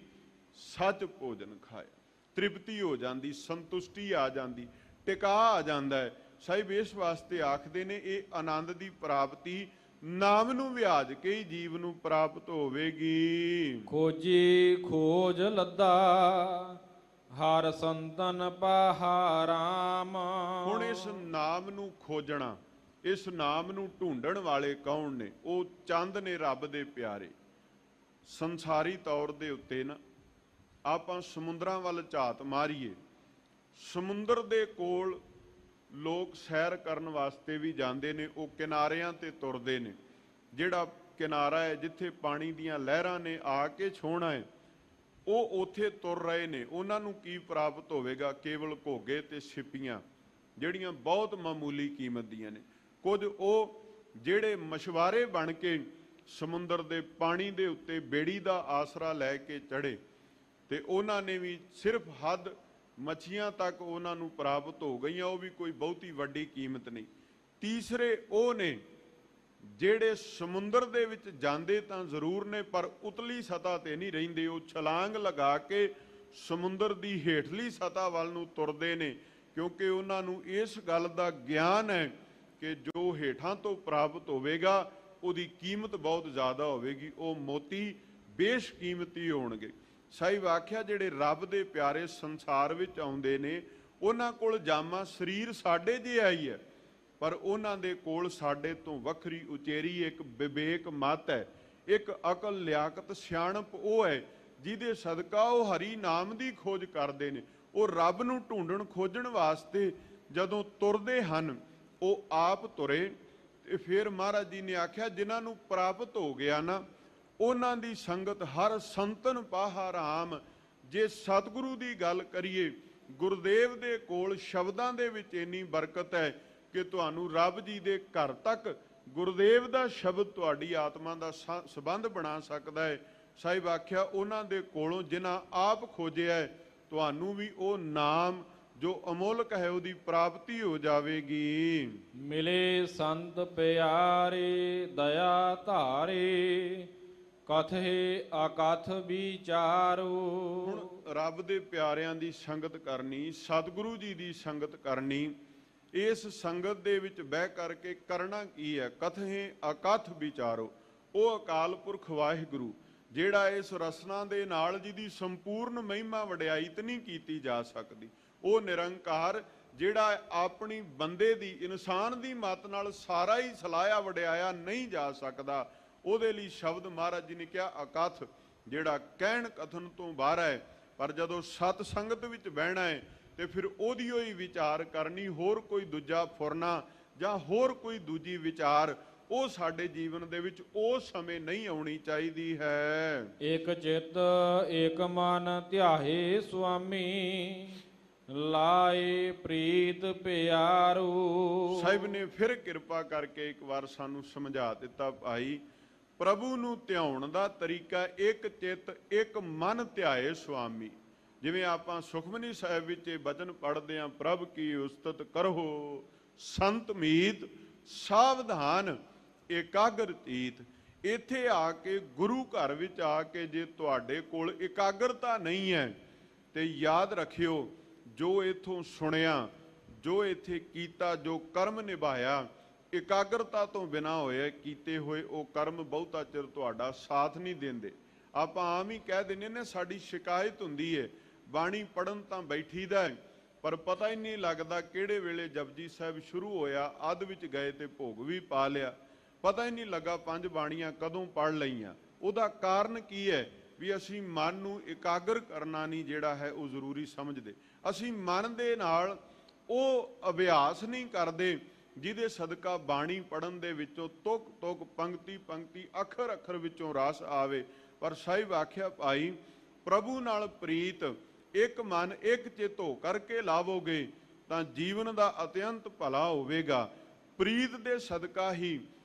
ਸੱਚ ਭੋਜਨ ਖਾਇਆ। ਤ੍ਰਿਪਤੀ ਹੋ ਜਾਂਦੀ, ਸੰਤੁਸ਼ਟੀ ਆ ਜਾਂਦੀ, ਟਿਕਾ ਆ ਜਾਂਦਾ ਹੈ। ਸਾਹਿਬ ਇਸ ਵਾਸਤੇ ਆਖਦੇ ਨੇ ਇਹ ਆਨੰਦ ਦੀ ਪ੍ਰਾਪਤੀ ਨਾਮ ਨੂੰ ਵਿਆਜ ਕੇ ਹੀ ਜੀਵ ਨੂੰ ਪ੍ਰਾਪਤ ਹੋਵੇਗੀ। ਖੋਜੀ ਖੋਜ ਲੱਦਾ ਹਰ ਸੰਤਨ ਪਾਹਾ ਰਾਮ। ਹੁਣ ਇਸ ਨਾਮ ਨੂੰ ਖੋਜਣਾ, ਇਸ ਨਾਮ ਨੂੰ ਢੂੰਡਣ ਵਾਲੇ ਕੌਣ ਨੇ? ਉਹ ਚੰਦ ਨੇ ਰੱਬ ਦੇ ਪਿਆਰੇ। ਸੰਸਾਰੀ ਤੌਰ ਦੇ ਉੱਤੇ ਨਾ ਆਪਾਂ ਸਮੁੰਦਰਾਂ ਵੱਲ ਝਾਤ ਮਾਰੀਏ, ਸਮੁੰਦਰ ਦੇ ਕੋਲ ਲੋਕ ਸੈਰ ਕਰਨ ਵਾਸਤੇ ਵੀ ਜਾਂਦੇ ਨੇ, ਉਹ ਕਿਨਾਰਿਆਂ ਤੇ ਤੁਰਦੇ ਨੇ। ਜਿਹੜਾ ਕਿਨਾਰਾ ਹੈ ਜਿੱਥੇ ਪਾਣੀ ਦੀਆਂ ਲਹਿਰਾਂ ਨੇ ਆ ਕੇ ਛੋਹਣਾ ਹੈ, ਉਹ ਉੱਥੇ ਤੁਰ ਰਹੇ ਨੇ। ਉਹਨਾਂ ਨੂੰ ਕੀ ਪ੍ਰਾਪਤ ਹੋਵੇਗਾ? ਕੇਵਲ ਘੋਗੇ ਤੇ ਛਿਪੀਆਂ ਜਿਹੜੀਆਂ ਬਹੁਤ ਮਾਮੂਲੀ ਕੀਮਤ ਦੀਆਂ ਨੇ। ਕੁਝ ਉਹ ਜਿਹੜੇ ਮਛਵਾਰੇ ਬਣ ਕੇ ਸਮੁੰਦਰ ਦੇ ਪਾਣੀ ਦੇ ਉੱਤੇ ਬੇੜੀ ਦਾ ਆਸਰਾ ਲੈ ਕੇ ਚੜ੍ਹੇ ਤੇ ਉਹਨਾਂ ਨੇ ਵੀ ਸਿਰਫ ਹੱਦ ਮੱਛੀਆਂ ਤੱਕ ਉਹਨਾਂ ਨੂੰ ਪ੍ਰਾਪਤ ਹੋ ਗਈਆਂ, ਉਹ ਵੀ ਕੋਈ ਬਹੁਤੀ ਵੱਡੀ ਕੀਮਤ ਨਹੀਂ। ਤੀਸਰੇ ਉਹ ਨੇ ਜਿਹੜੇ ਸਮੁੰਦਰ ਦੇ ਵਿੱਚ ਜਾਂਦੇ ਤਾਂ ਜ਼ਰੂਰ ਨੇ, ਪਰ ਉਤਲੀ ਸਤ੍ਹਾ ਤੇ ਨਹੀਂ ਰਹਿੰਦੇ। ਉਹ ਛਲਾਂਗ ਲਗਾ ਕੇ ਸਮੁੰਦਰ ਦੀ ਹੇਠਲੀ ਸਤ੍ਹਾ ਵੱਲ ਨੂੰ ਤੁਰਦੇ ਨੇ, ਕਿਉਂਕਿ ਉਹਨਾਂ ਨੂੰ ਇਸ ਗੱਲ ਦਾ ਗਿਆਨ ਹੈ ਕਿ ਜੋ ਹੇਠਾਂ ਤੋਂ ਪ੍ਰਾਪਤ ਹੋਵੇਗਾ ਉਹਦੀ ਕੀਮਤ ਬਹੁਤ ਜ਼ਿਆਦਾ ਹੋਵੇਗੀ, ਉਹ ਮੋਤੀ ਬੇਸ਼ਕੀਮਤੀ ਹੋਣਗੇ। ਸਾਹਿਬ ਆਖਿਆ ਜਿਹੜੇ ਰੱਬ ਦੇ ਪਿਆਰੇ ਸੰਸਾਰ ਵਿੱਚ ਆਉਂਦੇ ਨੇ ਉਹਨਾਂ ਕੋਲ ਜਾਮਾ ਸਰੀਰ ਸਾਡੇ ਜਿਹਾ ਹੀ ਹੈ, ਪਰ ਉਹਨਾਂ ਦੇ ਕੋਲ ਸਾਡੇ ਤੋਂ ਵੱਖਰੀ ਉਚੇਰੀ ਇੱਕ ਵਿਵੇਕ ਮਤ ਹੈ, ਇੱਕ ਅਕਲ ਲਿਆਕਤ ਸਿਆਣਪ ਉਹ ਹੈ ਜਿਹਦੇ ਸਦਕਾ ਉਹ ਹਰੀ ਨਾਮ ਦੀ ਖੋਜ ਕਰਦੇ ਨੇ। ਉਹ ਰੱਬ ਨੂੰ ਢੂੰਡਣ ਖੋਜਣ ਵਾਸਤੇ ਜਦੋਂ ਤੁਰਦੇ ਹਨ ਉਹ ਆਪ ਤੁਰੇ। ਤੇ ਫਿਰ ਮਹਾਰਾਜ ਜੀ ਨੇ ਆਖਿਆ ਜਿਨ੍ਹਾਂ ਨੂੰ ਪ੍ਰਾਪਤ ਹੋ ਗਿਆ ਨਾ ਉਹਨਾਂ ਦੀ ਸੰਗਤ ਹਰ ਸੰਤਨ ਪਾਹਾ ਰਾਮ। ਜੇ ਸਤਿਗੁਰੂ ਦੀ ਗੱਲ ਕਰੀਏ, ਗੁਰਦੇਵ ਦੇ ਕੋਲ ਸ਼ਬਦਾਂ ਦੇ ਵਿੱਚ ਇੰਨੀ ਬਰਕਤ ਹੈ ਕਿ ਤੁਹਾਨੂੰ ਰੱਬ ਜੀ ਦੇ ਘਰ ਤੱਕ ਗੁਰਦੇਵ ਦਾ ਸ਼ਬਦ ਤੁਹਾਡੀ ਆਤਮਾ ਦਾ ਸੰਬੰਧ ਬਣਾ ਸਕਦਾ ਹੈ। ਸਾਹਿਬ ਆਖਿਆ ਉਹਨਾਂ ਦੇ ਕੋਲੋਂ ਜਿਨ੍ਹਾਂ ਆਪ ਖੋਜਿਆ ਤੁਹਾਨੂੰ ਵੀ ਉਹ ਨਾਮ ਜੋ ਅਮੋਲਕ ਹੈ ਉਹਦੀ ਪ੍ਰਾਪਤੀ ਹੋ ਜਾਵੇਗੀ। ਮਿਲੇ ਸੰਤ ਪਿਆਰੇ ਦਇਆ ਧਾਰੇ, ਕਥੇ ਅਕਥ ਵਿਚਾਰੋ। ਹੁਣ ਰੱਬ ਦੇ ਪਿਆਰਿਆਂ ਦੀ ਸੰਗਤ ਕਰਨੀ, ਸਤਿਗੁਰੂ ਜੀ ਦੀ ਸੰਗਤ ਕਰਨੀ, ਇਸ ਸੰਗਤ ਦੇ ਵਿੱਚ ਬਹਿ ਕਰਕੇ ਕਰਨਾ ਕੀ ਹੈ? ਕਥੇ ਅਕਥ ਵਿਚਾਰੋ। ਉਹ ਅਕਾਲ ਪੁਰਖ ਵਾਹਿਗੁਰੂ ਜਿਹੜਾ ਇਸ ਰਸਨਾ ਦੇ ਨਾਲ ਜਿਹਦੀ ਸੰਪੂਰਨ ਮਹਿਮਾ ਵਡਿਆਈ ਤੇ ਨਹੀਂ ਕੀਤੀ ਜਾ ਸਕਦੀ, ਉਹ ਨਿਰੰਕਾਰ ਜਿਹੜਾ ਆਪਣੀ ਬੰਦੇ ਦੀ ਇਨਸਾਨ ਦੀ ਮੱਤ ਨਾਲ ਸਾਰਾ ਹੀ ਸਲਾਹਿਆ ਵਡਿਆਇਆ ਨਹੀਂ ਜਾ ਸਕਦਾ, ਉਹਦੇ ਲਈ ਸ਼ਬਦ ਮਹਾਰਾਜ ਜੀ ਨੇ ਕਿਹਾ ਅਕਥ, ਜਿਹੜਾ ਕਹਿਣ ਕਥਨ ਤੋਂ ਬਾਹਰ ਹੈ। ਪਰ ਜਦੋਂ ਸਤ ਸੰਗਤ ਵਿੱਚ ਬਹਿਣਾ ਹੈ ਤੇ ਫਿਰ ਉਹਦੀ ਹੀ ਵਿਚਾਰ ਕਰਨੀ, ਹੋਰ ਕੋਈ ਦੂਜਾ ਫੁਰਨਾ ਜਾਂ ਹੋਰ ਕੋਈ ਦੂਜੀ ਵਿਚਾਰ ਉਹ ਸਾਡੇ ਜੀਵਨ ਦੇ ਵਿੱਚ ਉਸ ਸਮੇਂ ਨਹੀਂ ਆਉਣੀ ਚਾਹੀਦੀ ਹੈ। ਇਕ ਚਿਤ ਇਕ ਮਨ ਧਿਆਏ ਸੁਆਮੀ, ਲਾਏ ਪ੍ਰੀਤ ਪਿਆਰੂ। ਸਾਹਿਬ ਨੇ ਫਿਰ ਕਿਰਪਾ ਕਰਕੇ ਇੱਕ ਵਾਰ ਸਾਨੂੰ ਸਮਝਾ ਦਿੱਤਾ, ਭਾਈ ਪ੍ਰਭੂ ਨੂੰ ਧਿਆਉਣ ਦਾ ਤਰੀਕਾ ਇੱਕ ਚਿੱਤ ਇੱਕ ਮਨ ਧਿਆਏ ਸੁਆਮੀ। ਜਿਵੇਂ ਆਪਾਂ ਸੁਖਮਨੀ ਸਾਹਿਬ ਵਿੱਚ ਇਹ ਬਚਨ ਪੜ੍ਹਦੇ ਹਾਂ, ਪ੍ਰਭ ਕੀ ਉਸਤਤ ਕਰੋ ਸੰਤ ਮੀਤ ਸਾਵਧਾਨ ਇਕਾਗਰ ਚੀਤ। ਇੱਥੇ ਆ ਕੇ ਗੁਰੂ ਘਰ ਵਿੱਚ ਆ ਕੇ ਜੇ ਤੁਹਾਡੇ ਕੋਲ ਇਕਾਗਰਤਾ ਨਹੀਂ ਹੈ ਤੇ ਯਾਦ ਰੱਖਿਓ ਜੋ ਇਥੋਂ ਸੁਣਿਆ, ਜੋ ਇੱਥੇ ਕੀਤਾ, ਜੋ ਕਰਮ ਨਿਭਾਇਆ, ਇਕਾਗਰਤਾ ਤੋਂ ਬਿਨਾਂ ਹੋਏ ਕੀਤੇ ਹੋਏ ਉਹ ਕਰਮ ਬਹੁਤਾ ਚਿਰ ਤੁਹਾਡਾ ਸਾਥ ਨਹੀਂ ਦਿੰਦੇ। ਆਪਾਂ ਆਮ ਹੀ ਕਹਿ ਦਿੰਦੇ ਨੇ, ਸਾਡੀ ਸ਼ਿਕਾਇਤ ਹੁੰਦੀ ਹੈ ਬਾਣੀ ਪੜਨ ਤਾਂ ਬੈਠੀਦਾ ਹੈ ਪਰ ਪਤਾ ਹੀ ਨਹੀਂ ਲੱਗਦਾ ਕਿਹੜੇ ਵੇਲੇ ਜਪਜੀ ਸਾਹਿਬ ਸ਼ੁਰੂ ਹੋਇਆ, ਅੱਧ ਵਿੱਚ ਗਏ ਤੇ ਭੋਗ ਵੀ ਪਾ ਲਿਆ, ਪਤਾ ਹੀ ਨਹੀਂ ਲੱਗਾ ਪੰਜ ਬਾਣੀਆਂ ਕਦੋਂ ਪੜ ਲਈਆਂ। ਉਹਦਾ ਕਾਰਨ ਕੀ ਹੈ? ਵੀ ਅਸੀਂ ਮਨ ਨੂੰ ਇਕਾਗਰ ਕਰਨਾ ਨਹੀਂ ਜਿਹੜਾ ਹੈ ਉਹ ਜ਼ਰੂਰੀ ਸਮਝਦੇ। ਅਸੀਂ ਮਨ ਦੇ ਨਾਲ ਉਹ ਅਭਿਆਸ ਨਹੀਂ ਕਰਦੇ ਜਿਹਦੇ ਸਦਕਾ ਬਾਣੀ ਪੜਨ ਦੇ ਵਿੱਚੋਂ ਤੁਕ ਤੁਕ ਪੰਕਤੀ ਪੰਕਤੀ ਅੱਖਰ ਅੱਖਰ ਵਿੱਚੋਂ ਰਸ ਆਵੇ। ਪਰ ਸਾਹਿਬ ਆਖਿਆ, ਭਾਈ ਪ੍ਰਭੂ ਨਾਲ ਪ੍ਰੀਤ ਇੱਕ ਮਨ ਇੱਕ ਚਿੱਤ ਹੋ ਕਰਕੇ ਲਾਵੋਗੇ ਤਾਂ ਜੀਵਨ ਦਾ ਅਤਿਅੰਤ ਭਲਾ ਹੋਵੇਗਾ। ਪ੍ਰੀਤ ਦੇ ਸਦਕਾ ਹੀ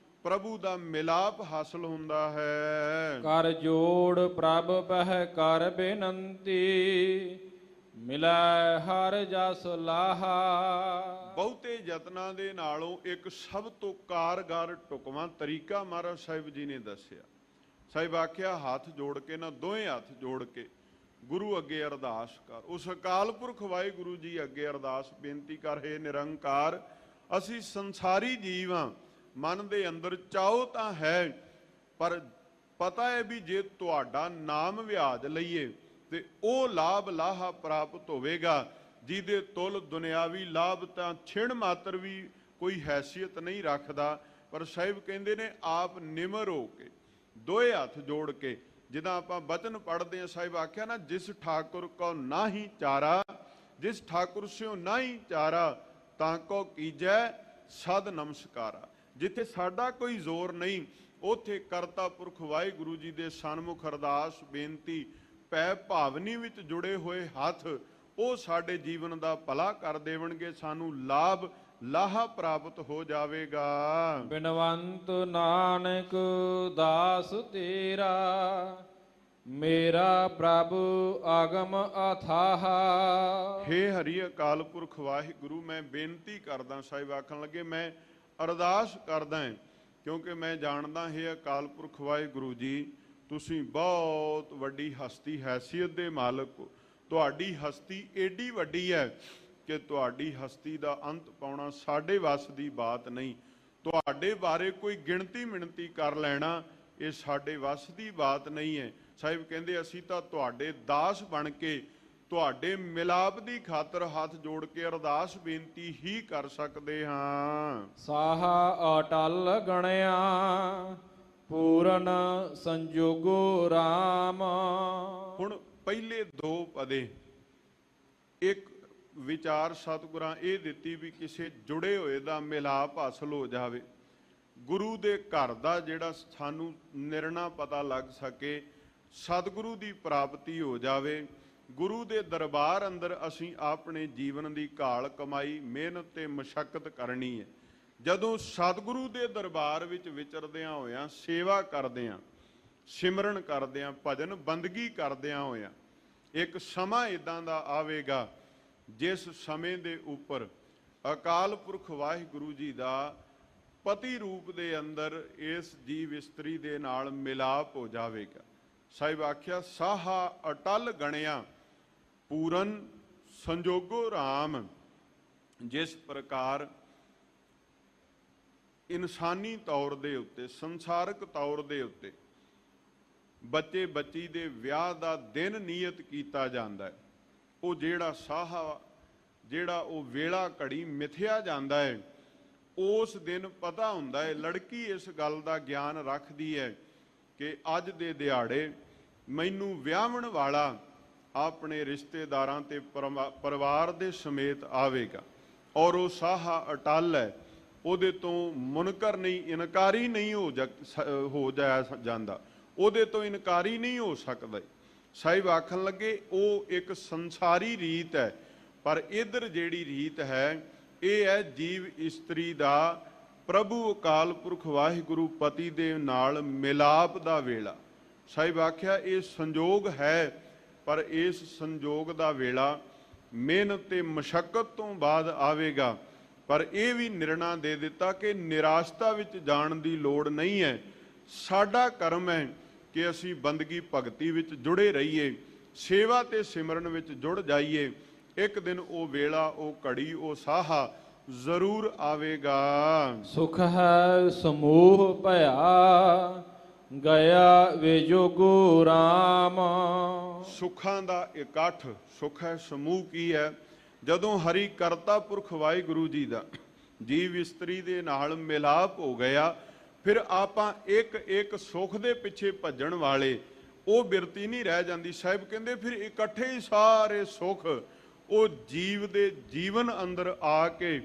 ਪ੍ਰਭੂ ਦਾ ਮਿਲਾਪ ਹਾਸਲ ਹੁੰਦਾ ਹੈ। ਕਰ ਜੋੜ ਪ੍ਰਭ ਪਹਿ ਕਰ ਬੇਨੰਤੀ, ਮਿਲੈ ਹਰ ਜਸ ਲਾਹਾ। ਬਹੁਤੇ ਯਤਨਾਂ ਦੇ ਨਾਲੋਂ ਇੱਕ ਸਭ ਤੋਂ ਕਾਰਗਰ ਢੁਕਵਾਂ ਤਰੀਕਾ ਮਹਾਰਾਜ ਸਾਹਿਬ ਜੀ ਨੇ ਦੱਸਿਆ। ਸਾਹਿਬ ਆਖਿਆ, ਹੱਥ ਜੋੜ ਕੇ ਨਾ, ਦੋਵੇਂ ਹੱਥ ਜੋੜ ਕੇ ਗੁਰੂ ਅੱਗੇ ਅਰਦਾਸ ਕਰ। ਉਸ ਅਕਾਲ ਪੁਰਖ ਵਾਹਿਗੁਰੂ ਜੀ ਅੱਗੇ ਅਰਦਾਸ ਬੇਨਤੀ ਕਰ, ਹੈ ਨਿਰੰਕਾਰ ਅਸੀਂ ਸੰਸਾਰੀ ਜੀਵ ਹਾਂ, ਮਨ ਦੇ ਅੰਦਰ ਚਾਹੋ ਤਾਂ ਹੈ ਪਰ ਪਤਾ ਹੈ ਵੀ ਜੇ ਤੁਹਾਡਾ ਨਾਮ ਵਿਆਜ ਲਈਏ ਤੇ ਉਹ ਲਾਭ ਲਾਹਾ ਪ੍ਰਾਪਤ ਹੋਵੇਗਾ ਜਿਹਦੇ ਤੁਲ ਦੁਨਿਆਵੀ ਲਾਭ ਤਾਂ ਛਿਣ ਮਾਤਰ ਵੀ ਕੋਈ ਹੈਸੀਅਤ ਨਹੀਂ ਰੱਖਦਾ। ਪਰ ਸਾਹਿਬ ਕਹਿੰਦੇ ਨੇ ਆਪ ਨਿਮਰ ਹੋ ਕੇ ਦੋਏ ਹੱਥ ਜੋੜ ਕੇ, ਜਿੱਦਾਂ ਆਪਾਂ ਬਚਨ ਪੜ੍ਹਦੇ ਹਾਂ, ਸਾਹਿਬ ਆਖਿਆ ਨਾ, ਜਿਸ ਠਾਕੁਰ ਕੋ ਨਾਹੀ ਚਾਰਾ, ਜਿਸ ਠਾਕੁਰ ਸਿਓ ਨਾਹੀ ਚਾਰਾ ਤਾਂ ਕੋ ਕੀਜੈ ਸਦ ਨਮਸਕਾਰਾ। ਜਿੱਥੇ ਸਾਡਾ ਕੋਈ ਜ਼ੋਰ ਨਹੀਂ ਉੱਥੇ ਕਰਤਾ ਪੁਰਖ ਵਾਹਿਗੁਰੂ ਜੀ ਦੇ ਸਨਮੁਖ ਅਰਦਾਸ ਬੇਨਤੀ ਭੈ ਭਾਵਨੀ ਵਿੱਚ ਜੁੜੇ ਹੋਏ ਹੱਥ ਉਹ ਸਾਡੇ ਜੀਵਨ ਦਾ ਭਲਾ ਕਰ ਦੇਵਣਗੇ, ਸਾਨੂੰ ਲਾਭ ਲਾਹਾ ਪ੍ਰਾਪਤ ਹੋ ਜਾਵੇਗਾ। ਬਿਨਵੰਤ ਨਾਨਕ ਦਾਸ ਤੇਰਾ, ਮੇਰਾ ਪ੍ਰਭ ਆਗਮ ਅਥਾਹਾ। ਹੇ ਹਰੀ ਅਕਾਲ ਪੁਰਖ ਵਾਹਿਗੁਰੂ, ਮੈਂ ਬੇਨਤੀ ਕਰਦਾ, ਸਾਹਿਬ ਆਖਣ ਲੱਗੇ ਮੈਂ ਅਰਦਾਸ ਕਰਦਾ ਕਿਉਂਕਿ ਮੈਂ ਜਾਣਦਾ ਹੈ ਅਕਾਲ ਪੁਰਖ ਵਾਹਿਗੁਰੂ ਜੀ ਤੁਸੀਂ ਬਹੁਤ ਵੱਡੀ ਹਸਤੀ ਹੈਸੀਅਤ ਦੇ ਮਾਲਕ ਹੋ। ਤੁਹਾਡੀ ਹਸਤੀ ਏਡੀ ਵੱਡੀ ਹੈ ਕਿ ਤੁਹਾਡੀ ਹਸਤੀ ਦਾ ਅੰਤ ਪਾਉਣਾ ਸਾਡੇ ਵੱਸ ਦੀ ਬਾਤ ਨਹੀਂ। ਤੁਹਾਡੇ ਬਾਰੇ ਕੋਈ ਗਿਣਤੀ ਮਿਣਤੀ ਕਰ ਲੈਣਾ ਇਹ ਸਾਡੇ ਵੱਸ ਦੀ ਬਾਤ ਨਹੀਂ ਹੈ। ਸਾਹਿਬ ਕਹਿੰਦੇ ਅਸੀਂ ਤਾਂ ਤੁਹਾਡੇ ਦਾਸ ਬਣ ਕੇ ਤੁਹਾਡੇ ਮਿਲਾਪ ਦੀ ਖਾਤਰ ਹੱਥ ਜੋੜ ਕੇ ਅਰਦਾਸ ਬੇਨਤੀ ਹੀ ਕਰ ਸਕਦੇ ਹਾਂ। ਸਾਹਾ ਅਟਲ ਗਣਿਆ ਪੂਰਨ ਸੰਜੋਗੋ ਰਾਮ। ਹੁਣ ਪਹਿਲੇ ਦੋ ਪਦੇ ਇੱਕ ਵਿਚਾਰ ਸਤਿਗੁਰਾਂ ਇਹ ਦਿੱਤੀ ਵੀ ਕਿਸੇ ਜੁੜੇ ਹੋਏ ਦਾ ਮਿਲਾਪ ਹਾਸਲ ਹੋ ਜਾਵੇ, ਗੁਰੂ ਦੇ ਘਰ ਦਾ ਜਿਹੜਾ ਸਾਨੂੰ ਨਿਰਣਾ ਪਤਾ ਲੱਗ ਸਕੇ, ਸਤਿਗੁਰੂ ਦੀ ਪ੍ਰਾਪਤੀ ਹੋ ਜਾਵੇ, ਗੁਰੂ ਦੇ ਦਰਬਾਰ ਅੰਦਰ ਅਸੀਂ ਆਪਣੇ ਜੀਵਨ ਦੀ ਘਾਲ ਕਮਾਈ ਮਿਹਨਤ ਤੇ ਮਸ਼ੱਕਤ ਕਰਨੀ ਹੈ। ਜਦੋਂ ਸਤਿਗੁਰੂ ਦੇ ਦਰਬਾਰ ਵਿੱਚ ਵਿਚਰਦਿਆਂ ਹੋਇਆਂ, ਸੇਵਾ ਕਰਦਿਆਂ, ਸਿਮਰਨ ਕਰਦਿਆਂ, ਭਜਨ ਬੰਦਗੀ ਕਰਦਿਆਂ ਹੋਇਆਂ ਇੱਕ ਸਮਾਂ ਇਦਾਂ ਦਾ ਆਵੇਗਾ ਜਿਸ ਸਮੇਂ ਦੇ ਉੱਪਰ ਅਕਾਲ ਪੁਰਖ ਵਾਹਿਗੁਰੂ ਜੀ ਦਾ ਪਤੀ ਰੂਪ ਦੇ ਅੰਦਰ ਇਸ ਜੀਵ ਇਸਤਰੀ ਦੇ ਨਾਲ ਮਿਲਾਪ ਹੋ ਜਾਵੇਗਾ। ਸਾਹਿਬ ਆਖਿਆ ਸਾਹਾ ਅਟਲ ਗਣਿਆ ਪੂਰਨ ਸੰਜੋਗੋ ਰਾਮ। ਜਿਸ ਪ੍ਰਕਾਰ ਇਨਸਾਨੀ ਤੌਰ ਦੇ ਉੱਤੇ, ਸੰਸਾਰਕ ਤੌਰ ਦੇ ਉੱਤੇ ਬੱਚੇ ਬੱਚੀ ਦੇ ਵਿਆਹ ਦਾ ਦਿਨ ਨਿਯਤ ਕੀਤਾ ਜਾਂਦਾ ਹੈ, ਉਹ ਜਿਹੜਾ ਸਾਹਾ, ਜਿਹੜਾ ਉਹ ਵੇਲਾ ਘੜੀ ਮਿਥਿਆ ਜਾਂਦਾ ਹੈ, ਉਸ ਦਿਨ ਪਤਾ ਹੁੰਦਾ ਹੈ, ਲੜਕੀ ਇਸ ਗੱਲ ਦਾ ਗਿਆਨ ਰੱਖਦੀ ਹੈ ਕਿ ਅੱਜ ਦੇ ਦਿਹਾੜੇ ਮੈਨੂੰ ਵਿਆਹਣ ਵਾਲਾ ਆਪਣੇ ਰਿਸ਼ਤੇਦਾਰਾਂ ਤੇ ਪਰਿਵਾਰ ਦੇ ਸਮੇਤ ਆਵੇਗਾ ਔਰ ਉਹ ਸਾਹਾ ਅਟਲ ਹੈ, ਉਹਦੇ ਤੋਂ ਮੁਨਕਰ ਨਹੀਂ, ਇਨਕਾਰੀ ਨਹੀਂ ਹੋ ਜਾਇਆ ਜਾਂਦਾ, ਉਹਦੇ ਤੋਂ ਇਨਕਾਰੀ ਨਹੀਂ ਹੋ ਸਕਦਾ। ਸਾਹਿਬ ਆਖਣ ਲੱਗੇ ਉਹ ਇੱਕ ਸੰਸਾਰੀ ਰੀਤ ਹੈ, ਪਰ ਇੱਧਰ ਜਿਹੜੀ ਰੀਤ ਹੈ ਇਹ ਹੈ ਜੀਵ ਇਸਤਰੀ ਦਾ ਪ੍ਰਭੂ ਅਕਾਲ ਪੁਰਖ ਵਾਹਿਗੁਰੂ ਪਤੀ ਦੇ ਨਾਲ ਮਿਲਾਪ ਦਾ ਵੇਲਾ। ਸਾਹਿਬ ਆਖਿਆ ਇਹ ਸੰਜੋਗ ਹੈ, ਪਰ ਇਸ ਸੰਜੋਗ ਦਾ ਵੇਲਾ ਮਿਹਨਤ ਤੇ ਮਸ਼ੱਕਤ ਤੋਂ ਬਾਅਦ ਆਵੇਗਾ। ਪਰ ਇਹ ਵੀ ਨਿਰਣਾ ਦੇ ਦਿੱਤਾ ਕਿ ਨਿਰਾਸ਼ਤਾ ਵਿੱਚ ਜਾਣ ਦੀ ਲੋੜ ਨਹੀਂ ਹੈ। ਸਾਡਾ ਕਰਮ ਹੈ ਕਿ ਅਸੀਂ ਬੰਦਗੀ ਭਗਤੀ ਵਿੱਚ ਜੁੜੇ ਰਹੀਏ, ਸੇਵਾ ਤੇ ਸਿਮਰਨ ਵਿੱਚ ਜੁੜ ਜਾਈਏ। ਇੱਕ ਦਿਨ ਉਹ ਵੇਲਾ, ਉਹ ਘੜੀ, ਉਹ ਸਾਹਾ ਜ਼ਰੂਰ ਆਵੇਗਾ। ਸੁਖ ਹੈ ਸਮੂਹ ਭਇਆ ਗਿਆ ਵਿਜੋਗੋ ਰਾਮ। ਸੁੱਖਾਂ ਦਾ ਇਕੱਠ, ਸੁਖ ਹੈ ਸਮੂਹ ਕੀ ਹੈ? ਜਦੋਂ ਹਰੀ ਕਰਤਾ ਪੁਰਖ ਵਾਹਿਗੁਰੂ ਜੀ ਦਾ ਜੀਵ ਇਸਤਰੀ ਦੇ ਨਾਲ ਮਿਲਾਪ ਹੋ ਗਿਆ, ਫਿਰ ਆਪਾਂ ਇੱਕ ਇੱਕ ਸੁੱਖ ਦੇ ਪਿੱਛੇ ਭੱਜਣ ਵਾਲੇ ਉਹ ਬਿਰਤੀ ਨਹੀਂ ਰਹਿ ਜਾਂਦੀ। ਸਾਹਿਬ ਕਹਿੰਦੇ ਫਿਰ ਇਕੱਠੇ ਹੀ ਸਾਰੇ ਸੁੱਖ ਉਹ ਜੀਵ ਦੇ ਜੀਵਨ ਅੰਦਰ ਆ ਕੇ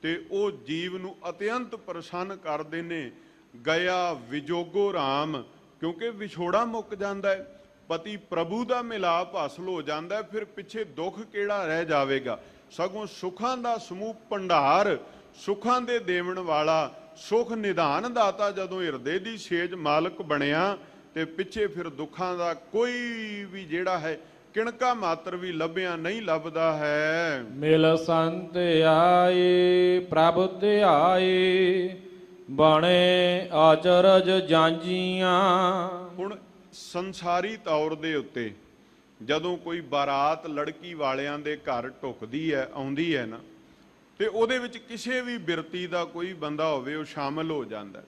ਤੇ ਉਹ ਜੀਵ ਨੂੰ ਅਤਿਅੰਤ ਪ੍ਰਸੰਨ ਕਰਦੇ ਨੇ। ਗਿਆ ਵਿਜੋਗੋ ਰਾਮ, ਕਿਉਂਕਿ ਵਿਛੋੜਾ ਮੁੱਕ ਜਾਂਦਾ ਹੈ, ਪਤੀ ਪ੍ਰਭੂ ਦਾ ਮਿਲਾਪ ਹਾਸਲ ਹੋ ਜਾਂਦਾ, ਫਿਰ ਪਿੱਛੇ ਦੁੱਖ ਕਿਹੜਾ ਰਹਿ ਜਾਵੇਗਾ। ਸਗੋਂ ਸੁੱਖਾਂ ਦਾ ਸਮੂਹ ਭੰਡਾਰ, ਸੁੱਖਾਂ ਦੇ ਦੇਵਣ ਵਾਲਾ, ਸੁਖ ਨਿਧਾਨ ਦਾਤਾ ਜਦੋਂ ਹਿਰਦੇ ਦੀ ਸੇਜ ਮਾਲਕ ਬਣਿਆ ਤੇ ਪਿੱਛੇ ਫਿਰ ਦੁੱਖਾਂ ਦਾ ਕੋਈ ਵੀ ਜਿਹੜਾ ਹੈ ਕਿਣਕਾ ਮਾਤਰ ਵੀ ਲੱਭਿਆ ਨਹੀਂ ਲੱਭਦਾ ਹੈ। ਮਿਲ ਸੰਤ ਆਏ ਪ੍ਰਭ ਧਿਆਏ ਬਣੇ ਆਚਰਜ ਜਾਂਜੀਆਂ। ਹੁਣ ਸੰਸਾਰੀ ਤੌਰ ਦੇ ਉੱਤੇ ਜਦੋਂ ਕੋਈ ਬਾਰਾਤ ਲੜਕੀ ਵਾਲਿਆਂ ਦੇ ਘਰ ਢੁਕਦੀ ਹੈ, ਆਉਂਦੀ ਹੈ ਨਾ, ਤੇ ਉਹਦੇ ਵਿੱਚ ਕਿਸੇ ਵੀ ਬਿਰਤੀ ਦਾ ਕੋਈ ਬੰਦਾ ਹੋਵੇ ਉਹ ਸ਼ਾਮਲ ਹੋ ਜਾਂਦਾ।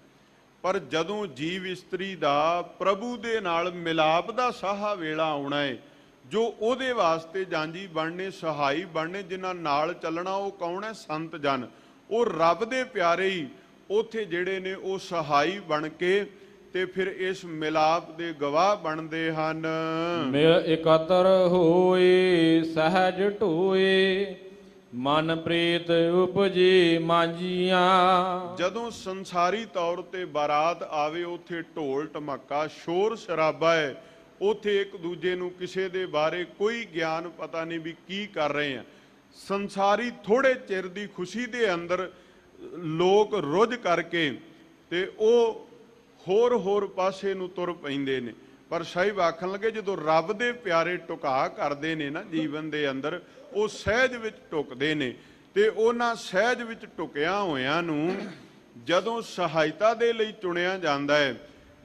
ਪਰ ਜਦੋਂ ਜੀਵ ਇਸਤਰੀ ਦਾ ਪ੍ਰਭੂ ਦੇ ਨਾਲ ਮਿਲਾਪ ਦਾ ਸਾਹਾ ਵੇਲਾ ਆਉਣਾ ਹੈ, ਜੋ ਉਹਦੇ ਵਾਸਤੇ ਜਾਂਜੀ ਬਣਨੇ, ਸਹਾਈ ਬਣਨੇ, ਜਿਨ੍ਹਾਂ ਨਾਲ ਚੱਲਣਾ, ਉਹ ਕੌਣ ਹੈ? ਸੰਤ ਜਨ। ਉਹ ਰੱਬ ਦੇ ਪਿਆਰੇ ਹੀ ਉੱਥੇ ਜਿਹੜੇ ਨੇ ਉਹ ਸਹਾਈ ਬਣ ਕੇ ਤੇ ਫਿਰ ਇਸ ਮਿਲਾਪ ਦੇ ਗਵਾਹ ਬਣਦੇ ਹਨ। ਮਿਲ ਇਕਤਰ ਹੋਏ ਸਹਿਜ ਢੋਏ ਮਨ ਪ੍ਰੀਤ ਉਪਜੀ ਮਾਂਜੀਆਂ। ਜਦੋਂ ਸੰਸਾਰੀ ਤੌਰ ਤੇ ਬਾਰਾਤ ਆਵੇ, ਉੱਥੇ ਢੋਲ ਢਮੱਕਾ, ਸ਼ੋਰ ਸ਼ਰਾਬਾ ਹੈ, ਉੱਥੇ ਇੱਕ ਦੂਜੇ ਨੂੰ ਕਿਸੇ ਦੇ ਬਾਰੇ ਕੋਈ ਗਿਆਨ ਪਤਾ ਨਹੀਂ ਵੀ ਕੀ ਕਰ ਰਹੇ ਆ। ਸੰਸਾਰੀ ਥੋੜੇ ਚਿਰ ਦੀ ਖੁਸ਼ੀ ਦੇ ਅੰਦਰ ਲੋਕ ਰੁੱਝ ਕਰਕੇ ਤੇ ਉਹ ਹੋਰ ਪਾਸੇ ਨੂੰ ਤੁਰ ਪੈਂਦੇ ਨੇ। ਪਰ ਸਾਹਿਬ ਆਖਣ ਲੱਗੇ ਜਦੋਂ ਰੱਬ ਦੇ ਪਿਆਰੇ ਟੁਕਾ ਕਰਦੇ ਨੇ ਨਾ ਜੀਵਨ ਦੇ ਅੰਦਰ, ਉਹ ਸਹਿਜ ਵਿੱਚ ਟੁਕਦੇ ਨੇ ਤੇ ਉਹਨਾਂ ਸਹਿਜ ਵਿੱਚ ਟੁਕਿਆ ਹੋਇਆਂ ਨੂੰ ਜਦੋਂ ਸਹਾਇਤਾ ਦੇ ਲਈ ਚੁਣਿਆ ਜਾਂਦਾ ਹੈ,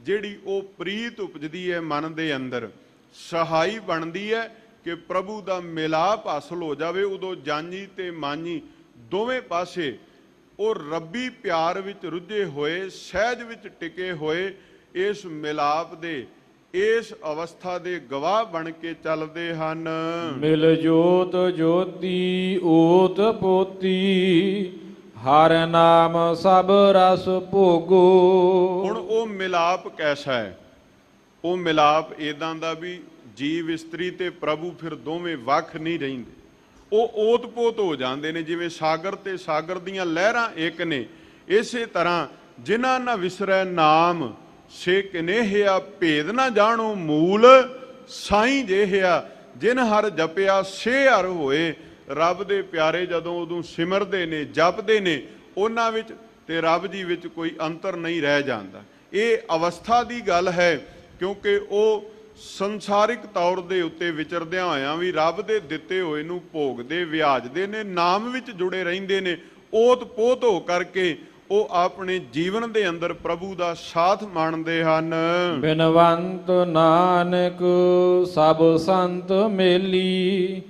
ਜਿਹੜੀ ਉਹ ਪ੍ਰੀਤ ਉਪਜਦੀ ਹੈ ਮਨ ਦੇ ਅੰਦਰ, ਸਹਾਈ ਬਣਦੀ ਹੈ ਕਿ ਪ੍ਰਭੂ ਦਾ ਮਿਲਾਪ ਹਾਸਲ ਹੋ ਜਾਵੇ, ਉਦੋਂ ਜਾਨੀ ਤੇ ਮਾਨੀ ਦੋਵੇਂ ਪਾਸੇ ਉਹ ਰੱਬੀ ਪਿਆਰ ਵਿੱਚ ਰੁੱਝੇ ਹੋਏ, ਸਹਿਜ ਵਿੱਚ ਟਿਕੇ ਹੋਏ, ਇਸ ਮਿਲਾਪ ਦੇ ਇਸ ਅਵਸਥਾ ਦੇ ਗਵਾਹ ਬਣ ਕੇ ਚੱਲਦੇ ਹਨ। ਮਿਲ ਜੋਤ ਜੋਤੀ ਓਤ ਪੋਤੀ, ਹਰ ਨਾਮ ਸਭ ਰਸ ਭੋਗੋ। ਹੁਣ ਉਹ ਮਿਲਾਪ ਕੈਸਾ ਹੈ? ਉਹ ਮਿਲਾਪ ਇਦਾਂ ਦਾ ਵੀ ਜੀਵ ਇਸਤਰੀ ਤੇ ਪ੍ਰਭੂ ਫਿਰ ਦੋਵੇਂ ਵੱਖ ਨਹੀਂ ਰਹਿੰਦੇ, ਉਹ ਓਤ-ਪੋਤ ਹੋ ਜਾਂਦੇ ਨੇ। ਜਿਵੇਂ ਸਾਗਰ ਤੇ ਸਾਗਰ ਦੀਆਂ ਲਹਿਰਾਂ ਇੱਕ ਨੇ, ਇਸੇ ਤਰ੍ਹਾਂ ਜਿਨ੍ਹਾਂ ਨਾ ਵਿਸਰੈ ਨਾਮ, ਸੇ ਕਨੇਹਿਆ ਭੇਦ ਨਾ ਜਾਣੋ ਮੂਲ, ਸਾਈਂ ਜਿਹਿਆ ਜਿਨ ਹਰ ਜਪਿਆ ਸੇ ਹਰ ਹੋਏ। ਰੱਬ ਦੇ ਪਿਆਰੇ ਜਦੋਂ ਉਦੋਂ ਸਿਮਰਦੇ ਨੇ, ਜਪਦੇ ਨੇ, ਉਹਨਾਂ ਵਿੱਚ ਤੇ ਰੱਬ ਜੀ ਵਿੱਚ ਕੋਈ ਅੰਤਰ ਨਹੀਂ ਰਹਿ ਜਾਂਦਾ। ਇਹ ਅਵਸਥਾ ਦੀ ਗੱਲ ਹੈ, ਕਿਉਂਕਿ ਉਹ ਸੰਸਾਰਿਕ ਤੌਰ ਦੇ ਉੱਤੇ ਵਿਚਰਦਿਆਂ ਹੋਇਆਂ ਵੀ ਰੱਬ ਦੇ ਦਿੱਤੇ ਹੋਏ ਨੂੰ ਭੋਗਦੇ, ਵਿਆਜਦੇ ਨੇ, ਨਾਮ ਵਿੱਚ ਜੁੜੇ ਰਹਿੰਦੇ ਨੇ। ਓਤ-ਪੋਤ ਹੋ ਕਰਕੇ ਉਹ ਆਪਣੇ ਜੀਵਨ ਦੇ ਅੰਦਰ ਪ੍ਰਭੂ ਦਾ ਸਾਥ ਮੰਨਦੇ ਹਨ। ਬਿਨਵੰਤ ਨਾਨਕ ਸਭ ਸੰਤ ਮੇਲੀ,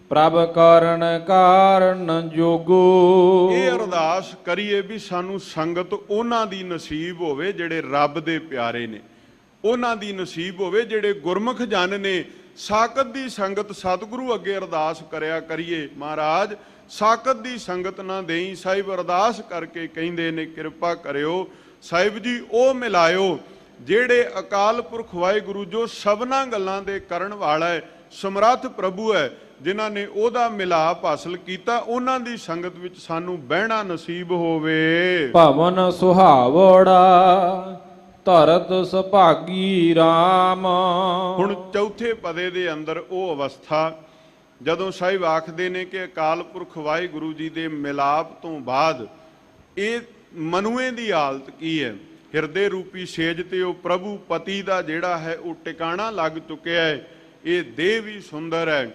ਪ੍ਰਭ ਕਰਨ ਕਾਰਨ ਜੋਗੋ। ਇਹ ਅਰਦਾਸ ਕਰੀਏ ਵੀ ਸਾਨੂੰ ਸੰਗਤ ਉਹਨਾਂ ਦੀ ਨਸੀਬ ਹੋਵੇ ਜਿਹੜੇ ਰੱਬ ਦੇ ਪਿਆਰੇ ਨੇ, ਉਹਨਾਂ ਦੀ ਨਸੀਬ ਹੋਵੇ ਜਿਹੜੇ ਗੁਰਮੁਖ ਜਨ ਨੇ। ਸਾਕਤ ਦੀ ਸੰਗਤ ਸਤਿਗੁਰੂ ਅੱਗੇ ਅਰਦਾਸ ਕਰਿਆ ਕਰੀਏ, ਮਹਾਰਾਜ ਸਾਕਤ ਦੀ ਸੰਗਤ ਨਾ ਦੇਈ। ਸਾਹਿਬ ਅਰਦਾਸ ਕਰਕੇ ਕਹਿੰਦੇ ਨੇ, ਕਿਰਪਾ ਕਰਿਓ ਸਾਹਿਬ ਜੀ ਉਹ ਮਿਲਾਇਓ ਜਿਹੜੇ ਅਕਾਲ ਪੁਰਖ ਵਾਹਿਗੁਰੂ ਜੋ ਸਭਨਾ ਗੱਲਾਂ ਦੇ ਕਰਨ ਵਾਲਾ ਹੈ, ਸਮਰੱਥ ਪ੍ਰਭੂ ਹੈ, ਜਿਨ੍ਹਾਂ ਨੇ ਉਹਦਾ ਮਿਲਾਪ ਹਾਸਲ ਕੀਤਾ, ਉਹਨਾਂ ਦੀ ਸੰਗਤ ਵਿੱਚ ਸਾਨੂੰ ਬਹਿਣਾ ਨਸੀਬ ਹੋਵੇ। ਭਵਨ ਸੁਹਾਵੜਾ ਧਰਤ ਸੁਭਾਗੀ ਰਾਮ। ਹੁਣ ਚੌਥੇ ਪਦੇ ਦੇ ਅੰਦਰ ਉਹ ਅਵਸਥਾ ਜਦੋਂ ਸਾਹਿਬ ਆਖਦੇ ਨੇ ਕਿ ਅਕਾਲ ਪੁਰਖ ਵਾਹਿਗੁਰੂ ਜੀ ਦੇ ਮਿਲਾਪ ਤੋਂ ਬਾਅਦ ਇਹ ਮਨੁਏ ਦੀ ਹਾਲਤ ਕੀ ਹੈ? ਹਿਰਦੇ ਰੂਪੀ ਸੇਜ ਤੇ ਉਹ ਪ੍ਰਭੂ ਪਤੀ ਦਾ ਜਿਹੜਾ ਹੈ ਉਹ ਟਿਕਾਣਾ ਲੱਗ ਚੁੱਕਿਆ ਹੈ। ਇਹ ਦੇਹ ਵੀ ਸੁੰਦਰ ਹੈ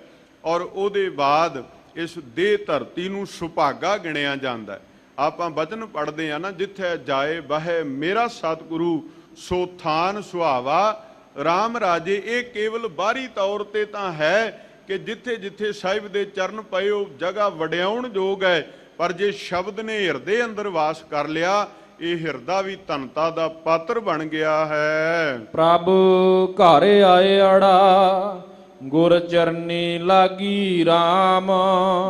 ਔਰ ਉਹਦੇ ਬਾਅਦ ਇਸ ਦੇਹ ਧਰਤੀ ਨੂੰ ਸੁਭਾਗਾ ਗਿਣਿਆ ਜਾਂਦਾ ਹੈ। ਆਪਾਂ ਬਚਨ ਪੜ੍ਹਦੇ ਆ ਨਾ, ਜਿੱਥੇ ਜਾਏ ਬਹਿ ਮੇਰਾ ਸਤਿਗੁਰੂ ਸੋ ਥਾਨ ਸੁਹਾਵਾ ਰਾਮ ਰਾਜੇ। ਇਹ ਕੇਵਲ ਬਾਹਰੀ ਤੌਰ ਤੇ ਤਾਂ ਹੈ ਕਿ ਜਿੱਥੇ ਜਿੱਥੇ ਸਾਹਿਬ ਦੇ ਚਰਨ ਪਏ ਉਹ ਜਗ੍ਹਾ ਵਡਿਆਉਣ ਯੋਗ ਹੈ, ਪਰ ਜੇ ਸ਼ਬਦ ਨੇ ਹਿਰਦੇ ਅੰਦਰ ਵਾਸ ਕਰ ਲਿਆ, ਇਹ ਹਿਰਦਾ ਵੀ ਧਨਤਾ ਦਾ ਪਾਤਰ ਬਣ ਗਿਆ ਹੈ। ਪ੍ਰਭ ਘਰ ਆਏ ਅੜਾ ਗੁਰ ਚਰਨੀ ਲਾਗੀ ਰਾਮ।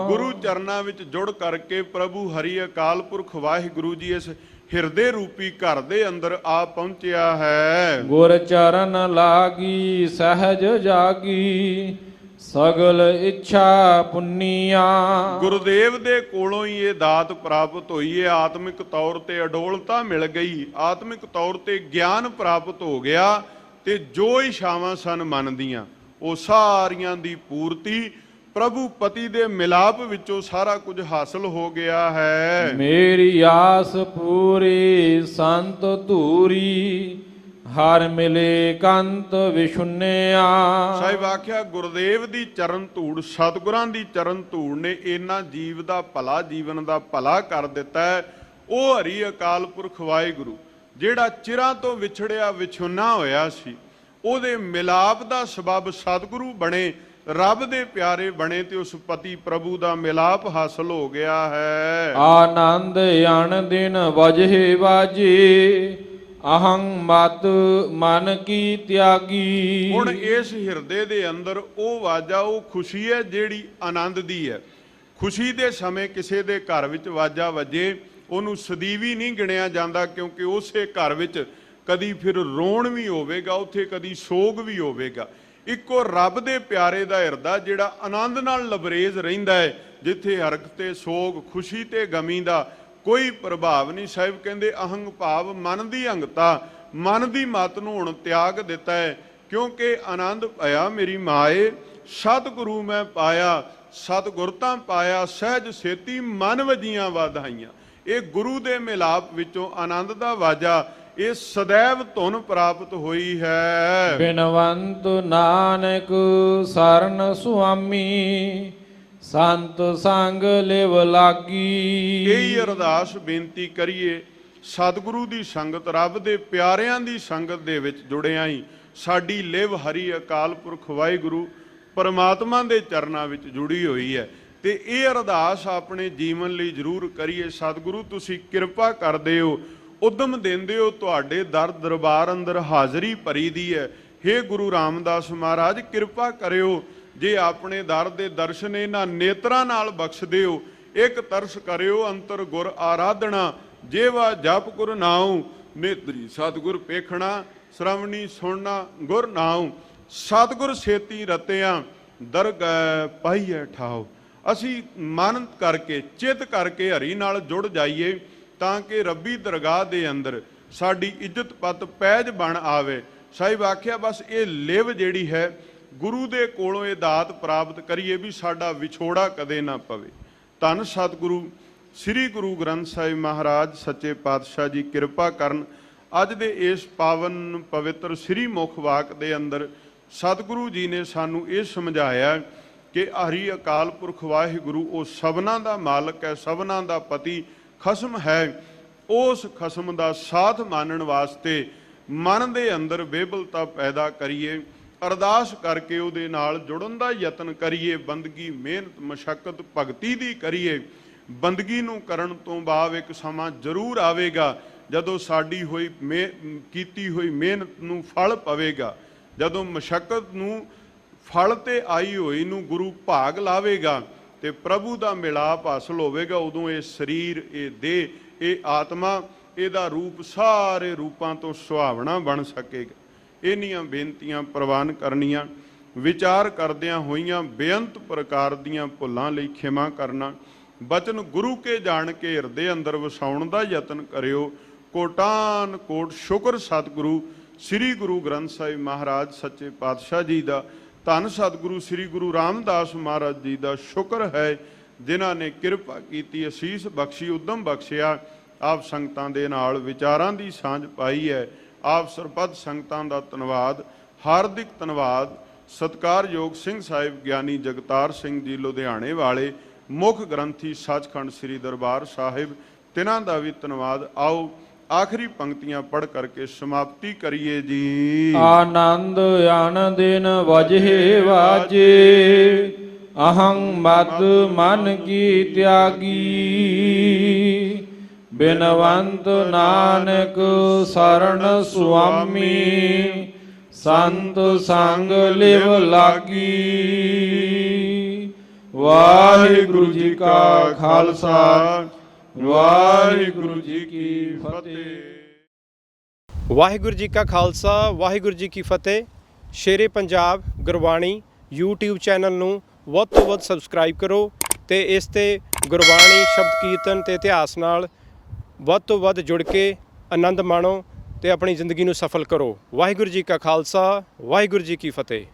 ਗੁਰੂ ਚਰਨਾਂ ਵਿੱਚ ਜੁੜ ਕਰਕੇ ਪ੍ਰਭੂ ਹਰੀ ਅਕਾਲ ਪੁਰਖ ਵਾਹਿਗੁਰੂ ਜੀ ਇਸ ਹਿਰਦੇ ਰੂਪੀ ਘਰ ਦੇ ਅੰਦਰ ਆ ਪਹੁੰਚਿਆ ਹੈ। ਗੁਰ ਚਰਨ ਲਾਗੀ ਸਹਿਜ ਜਾਗੀ, ਸਗਲ ਇੱਛਾ ਪੁੰਨੀਆਂ। ਗੁਰਦੇਵ ਦੇ ਕੋਲੋਂ ਹੀ ਇਹ ਦਾਤ ਪ੍ਰਾਪਤ ਹੋਈ ਹੈ। ਆਤਮਿਕ ਤੌਰ ਤੇ ਅਡੋਲਤਾ ਮਿਲ ਗਈ, ਆਤਮਿਕ ਤੌਰ ਤੇ ਗਿਆਨ ਪ੍ਰਾਪਤ ਹੋ ਗਿਆ, ਤੇ ਜੋ ਇਛਾਵਾਂ ਸਨ ਮਨ ਦੀਆਂ ਉਹ ਸਾਰੀਆਂ ਦੀ ਪੂਰਤੀ ਪ੍ਰਭੂ ਪਤੀ ਦੇ ਮਿਲਾਪ ਵਿੱਚੋਂ ਸਾਰਾ ਕੁਝ ਹਾਸਲ ਹੋ ਗਿਆ ਹੈ। ਮੇਰੀ ਆਸ ਪੂਰੀ ਸੰਤ ਧੂਰੀ, ਹਰ ਮਿਲੇ ਕੰਤ ਵਿਸ਼ੁੰਨਿਆ। ਸਾਹਿਬ ਆਖਿਆ ਗੁਰਦੇਵ ਦੀ ਚਰਨ ਧੂੜ, ਸਤਿਗੁਰਾਂ ਦੀ ਚਰਨ ਧੂੜ ਨੇ ਇਹਨਾਂ ਜੀਵ ਦਾ ਭਲਾ, ਜੀਵਨ ਦਾ ਭਲਾ ਕਰ ਦਿੱਤਾ ਹੈ। ਉਹ ਹਰੀ ਅਕਾਲ ਪੁਰਖ ਵਾਹਿਗੁਰੂ ਜਿਹੜਾ ਚਿਰਾਂ ਤੋਂ ਵਿਛੜਿਆ ਵਿਛੁੰਨਾ ਹੋਇਆ ਸੀ, ਉਹਦੇ ਮਿਲਾਪ ਦਾ ਸਬਬ ਸਤਿਗੁਰੂ ਬਣੇ, ਰੱਬ ਦੇ ਪਿਆਰੇ ਬਣੇ, ਤੇ ਉਸ ਪਤੀ ਪ੍ਰਭੂ ਦਾ ਮਿਲਾਪ ਹਾਸਲ ਹੋ ਗਿਆ ਹੈ। ਆਨੰਦ ਅਣ ਦਿਨ ਵਜੇ ਵਾਜੇ, ਅਹੰ ਮਤ ਮਨ ਕੀ ਤਿਆਗੀ। ਹੁਣ ਇਸ ਹਿਰਦੇ ਦੇ ਅੰਦਰ ਉਹ ਵਾਜਾ, ਉਹ ਖੁਸ਼ੀ ਹੈ ਜਿਹੜੀ ਆਨੰਦ ਦੀ ਹੈ। ਖੁਸ਼ੀ ਦੇ ਸਮੇਂ ਕਿਸੇ ਦੇ ਘਰ ਵਿੱਚ ਵਾਜਾ ਵੱਜੇ, ਉਹਨੂੰ ਸਦੀਵੀ ਨਹੀਂ ਗਿਣਿਆ ਜਾਂਦਾ, ਕਿਉਂਕਿ ਉਸੇ ਘਰ ਵਿੱਚ ਕਦੀ ਫਿਰ ਰੋਣ ਵੀ ਹੋਵੇਗਾ, ਉੱਥੇ ਕਦੀ ਸੋਗ ਵੀ ਹੋਵੇਗਾ। ਇੱਕੋ ਰੱਬ ਦੇ ਪਿਆਰੇ ਦਾ ਹਿਰਦਾ ਜਿਹੜਾ ਆਨੰਦ ਨਾਲ ਲਬਰੇਜ਼ ਰਹਿੰਦਾ ਹੈ, ਜਿੱਥੇ ਹਰਕ ਤੇ ਸੋਗ, ਖੁਸ਼ੀ ਤੇ ਗਮੀ ਦਾ ਕੋਈ ਪ੍ਰਭਾਵ ਨਹੀਂ। ਸਾਹਿਬ ਕਹਿੰਦੇ ਅਹੰਗ ਭਾਵ ਮਨ ਦੀ ਅਹੰਗਤਾ, ਮਨ ਦੀ ਮਤ ਨੂੰ ਹੁਣ ਤਿਆਗ ਦਿੱਤਾ ਹੈ, ਕਿਉਂਕਿ ਆਨੰਦ ਭਇਆ ਮੇਰੀ ਮਾਏ, ਸਤਿਗੁਰੂ ਮੈਂ ਪਾਇਆ, ਸਤਿਗੁਰਤਾ ਪਾਇਆ, ਸਹਿਜ ਸੇਤੀ ਮਨ ਵਜੀਆਂ ਵਾਧਾਈਆਂ। ਇਹ ਗੁਰੂ ਦੇ ਮਿਲਾਪ ਵਿੱਚੋਂ ਆਨੰਦ ਦਾ ਵਾਜਾ, ਇਹ ਸदैव ਧੁਨ ਪ੍ਰਾਪਤ ਹੋਈ ਹੈ। ਬਿਨਵੰਤ ਨਾਨਕ ਸਰਨ ਸੁਆਮੀ, ਸੰਤ ਸੰਗ ਲਿਵ ਲਾਗੀ। ਇਹੀ ਅਰਦਾਸ ਬੇਨਤੀ ਕਰੀਏ ਸਤਿਗੁਰੂ ਦੀ ਸੰਗਤ, ਰੱਬ ਦੇ ਪਿਆਰਿਆਂ ਦੀ ਸੰਗਤ ਦੇ ਵਿੱਚ ਜੁੜਿਆਂ ਹੀ ਸਾਡੀ ਲਿਵ ਹਰੀ ਅਕਾਲ ਪੁਰਖ ਵਾਹਿਗੁਰੂ ਪਰਮਾਤਮਾ ਦੇ ਚਰਨਾਂ ਵਿੱਚ ਜੁੜੀ ਹੋਈ ਹੈ। ਤੇ ਇਹ ਅਰਦਾਸ ਆਪਣੇ ਜੀਵਨ ਲਈ ਜ਼ਰੂਰ ਕਰੀਏ। ਸਤਿਗੁਰੂ ਤੁਸੀਂ ਕਿਰਪਾ ਕਰਦੇ ਹੋ, ਉਦਮ ਦਿੰਦੇ ਹੋ, ਤੁਹਾਡੇ ਦਰ ਦਰਬਾਰ ਅੰਦਰ ਹਾਜ਼ਰੀ ਭਰੀ ਦੀ ਹੈ। ਹੇ ਗੁਰੂ ਰਾਮਦਾਸ ਮਹਾਰਾਜ ਕਿਰਪਾ ਕਰਿਓ, ਜੇ ਆਪਣੇ ਦਰ ਦੇ ਦਰਸ਼ਨ ਇਹਨਾਂ ਨੇਤਰਾਂ ਨਾਲ ਬਖਸ਼ਦੇ ਹੋ, ਇੱਕ ਤਰਸ ਕਰਿਓ ਅੰਤਰ ਗੁਰ ਆਰਾਧਨਾ, ਜੇਵਾ ਜਪ ਗੁਰ ਨਾਉ, ਨੇਤਰੀ ਸਤਿਗੁਰ ਪੇਖਣਾ, ਸ਼ਰਵਣੀ ਸੁਣਨਾ ਗੁਰ ਨਾਉ, ਸਤਿਗੁਰ ਛੇਤੀ ਰਤਿਆਂ ਦਰਗਹਿ ਪਾਈਐ ਠਾਉ। ਅਸੀਂ ਮਨ ਕਰਕੇ ਚਿੱਤ ਕਰਕੇ ਹਰੀ ਨਾਲ ਜੁੜ ਜਾਈਏ ਤਾਂ ਕਿ ਰੱਬੀ ਦਰਗਾਹ ਦੇ ਅੰਦਰ ਸਾਡੀ ਇੱਜ਼ਤ ਪਤ ਪੈਜ ਬਣ ਆਵੇ। ਸਾਹਿਬ ਆਖਿਆ ਬਸ ਇਹ ਲਿਵ ਜਿਹੜੀ ਹੈ ਗੁਰੂ ਦੇ ਕੋਲੋਂ ਇਹ ਦਾਤ ਪ੍ਰਾਪਤ ਕਰੀਏ ਵੀ ਸਾਡਾ ਵਿਛੋੜਾ ਕਦੇ ਨਾ ਪਵੇ। ਧੰਨ ਸਤਿਗੁਰੂ ਸ੍ਰੀ ਗੁਰੂ ਗ੍ਰੰਥ ਸਾਹਿਬ ਮਹਾਰਾਜ ਸੱਚੇ ਪਾਤਸ਼ਾਹ ਜੀ ਕਿਰਪਾ ਕਰਨ। ਅੱਜ ਦੇ ਇਸ ਪਾਵਨ ਪਵਿੱਤਰ ਸ੍ਰੀ ਮੁਖ ਵਾਕ ਦੇ ਅੰਦਰ ਸਤਿਗੁਰੂ ਜੀ ਨੇ ਸਾਨੂੰ ਇਹ ਸਮਝਾਇਆ ਕਿ ਹਰੀ ਅਕਾਲ ਪੁਰਖ ਵਾਹਿਗੁਰੂ ਉਹ ਸਭਨਾਂ ਦਾ ਮਾਲਕ ਹੈ, ਸਭਨਾਂ ਦਾ ਪਤੀ ਖਸਮ ਹੈ। ਉਸ ਖਸਮ ਦਾ ਸਾਥ ਮੰਨਣ ਵਾਸਤੇ ਮਨ ਦੇ ਅੰਦਰ ਬੇਬਲਤਾ ਪੈਦਾ ਕਰੀਏ, ਅਰਦਾਸ ਕਰਕੇ ਉਹਦੇ ਨਾਲ ਜੁੜਨ ਦਾ ਯਤਨ ਕਰੀਏ, ਬੰਦਗੀ ਮਿਹਨਤ ਮਸ਼ੱਕਤ ਭਗਤੀ ਦੀ ਕਰੀਏ। ਬੰਦਗੀ ਨੂੰ ਕਰਨ ਤੋਂ ਬਾਅਦ ਇੱਕ ਸਮਾਂ ਜ਼ਰੂਰ ਆਵੇਗਾ ਜਦੋਂ ਸਾਡੀ ਹੋਈ ਕੀਤੀ ਹੋਈ ਮਿਹਨਤ ਨੂੰ ਫਲ ਪਵੇਗਾ, ਜਦੋਂ ਮਸ਼ੱਕਤ ਨੂੰ ਫਲ ਤੇ ਆਈ ਹੋਈ ਨੂੰ ਗੁਰੂ ਭਾਗ ਲਾਵੇਗਾ ਤੇ ਪ੍ਰਭੂ ਦਾ ਮਿਲਾਪ ਹਾਸਲ ਹੋਵੇਗਾ। ਉਦੋਂ ਇਹ ਸਰੀਰ, ਇਹ ਦੇਹ, ਇਹ ਆਤਮਾ, ਇਹਦਾ ਰੂਪ ਸਾਰੇ ਰੂਪਾਂ ਤੋਂ ਸੁਹਾਵਣਾ ਬਣ ਸਕੇਗਾ। ਇੰਨੀਆਂ ਬੇਨਤੀਆਂ ਪ੍ਰਵਾਨ ਕਰਨੀਆਂ, ਵਿਚਾਰ ਕਰਦਿਆਂ ਹੋਈਆਂ ਬੇਅੰਤ ਪ੍ਰਕਾਰ ਦੀਆਂ ਭੁੱਲਾਂ ਲਈ ਖਿਮਾ ਕਰਨਾ, ਬਚਨ ਗੁਰੂ ਕੇ ਜਾਣ ਕੇ ਹਿਰਦੇ ਅੰਦਰ ਵਸਾਉਣ ਦਾ ਯਤਨ ਕਰਿਓ। ਕੋਟਾਨ ਕੋਟ ਸ਼ੁਕਰ ਸਤਿਗੁਰੂ ਸ੍ਰੀ ਗੁਰੂ ਗ੍ਰੰਥ ਸਾਹਿਬ ਮਹਾਰਾਜ ਸੱਚੇ ਪਾਤਸ਼ਾਹ ਜੀ ਦਾ, ਧੰਨ ਸਤਿਗੁਰੂ ਸ੍ਰੀ ਗੁਰੂ ਰਾਮਦਾਸ ਮਹਾਰਾਜ ਜੀ ਦਾ ਸ਼ੁਕਰ ਹੈ ਜਿਨ੍ਹਾਂ ਨੇ ਕਿਰਪਾ ਕੀਤੀ, ਅਸੀਸ ਬਖਸ਼ੀ, ਉਦਮ ਬਖਸ਼ਿਆ, ਆਪ ਸੰਗਤਾਂ ਦੇ ਨਾਲ ਵਿਚਾਰਾਂ ਦੀ ਸਾਂਝ ਪਾਈ ਹੈ। ਆਪ ਸਰਬੱਤ ਸੰਗਤਾਂ ਦਾ ਧੰਨਵਾਦ, ਹਾਰਦਿਕ ਧੰਨਵਾਦ। ਸਤਿਕਾਰਯੋਗ ਸਿੰਘ ਸਾਹਿਬ ਗਿਆਨੀ ਜਗਤਾਰ ਸਿੰਘ ਜੀ ਲੁਧਿਆਣੇ ਵਾਲੇ, ਮੁੱਖ ਗ੍ਰੰਥੀ ਸੱਚਖੰਡ ਸ੍ਰੀ ਦਰਬਾਰ ਸਾਹਿਬ, ਤਿਨਾਂ ਦਾ ਵੀ ਧੰਨਵਾਦ। ਆਓ ਆਖਰੀ ਪੰਕਤੀਆਂ ਪੜ੍ਹ ਕਰਕੇ ਸਮਾਪਤੀ ਕਰੀਏ ਜੀ। ਆਨੰਦ ਆਨ ਦਿਨ ਵਜੇ ਵਾਜੇ, ਅਹੰ ਮਦ ਮਨ ਕੀ ਤਿਆਗੀ, ਬਿਨਵੰਤ ਨਾਨਕ ਸਰਣ ਸੁਆਮੀ, ਸੰਤ ਸੰਗ ਲਿਵ ਲਾਗੀ। ਵਾਹਿਗੁਰੂ ਜੀ ਕਾ ਖਾਲਸਾ, ਵਾਹਿਗੁਰੂ ਜੀ ਕੀ ਫਤਿਹ। ਵਾਹਿਗੁਰੂ ਜੀ ਕਾ ਖਾਲਸਾ, ਵਾਹਿਗੁਰੂ ਜੀ ਕੀ ਫਤਿਹ। ਸ਼ੇਰੇ ਪੰਜਾਬ ਗੁਰਬਾਣੀ YouTube ਚੈਨਲ ਨੂੰ ਵੱਧ ਤੋਂ ਵੱਧ ਸਬਸਕ੍ਰਾਈਬ ਕਰੋ ਤੇ ਇਸ ਤੇ ਗੁਰਬਾਣੀ ਸ਼ਬਦ ਕੀਰਤਨ ਤੇ ਇਤਿਹਾਸ ਨਾਲ ਵੱਧ ਤੋਂ ਵੱਧ ਜੁੜ ਕੇ ਆਨੰਦ ਮਾਣੋ ਤੇ ਆਪਣੀ ਜ਼ਿੰਦਗੀ ਨੂੰ ਸਫਲ ਕਰੋ। ਵਾਹਿਗੁਰੂ ਜੀ ਕਾ ਖਾਲਸਾ, ਵਾਹਿਗੁਰੂ ਜੀ ਕੀ ਫਤਿਹ।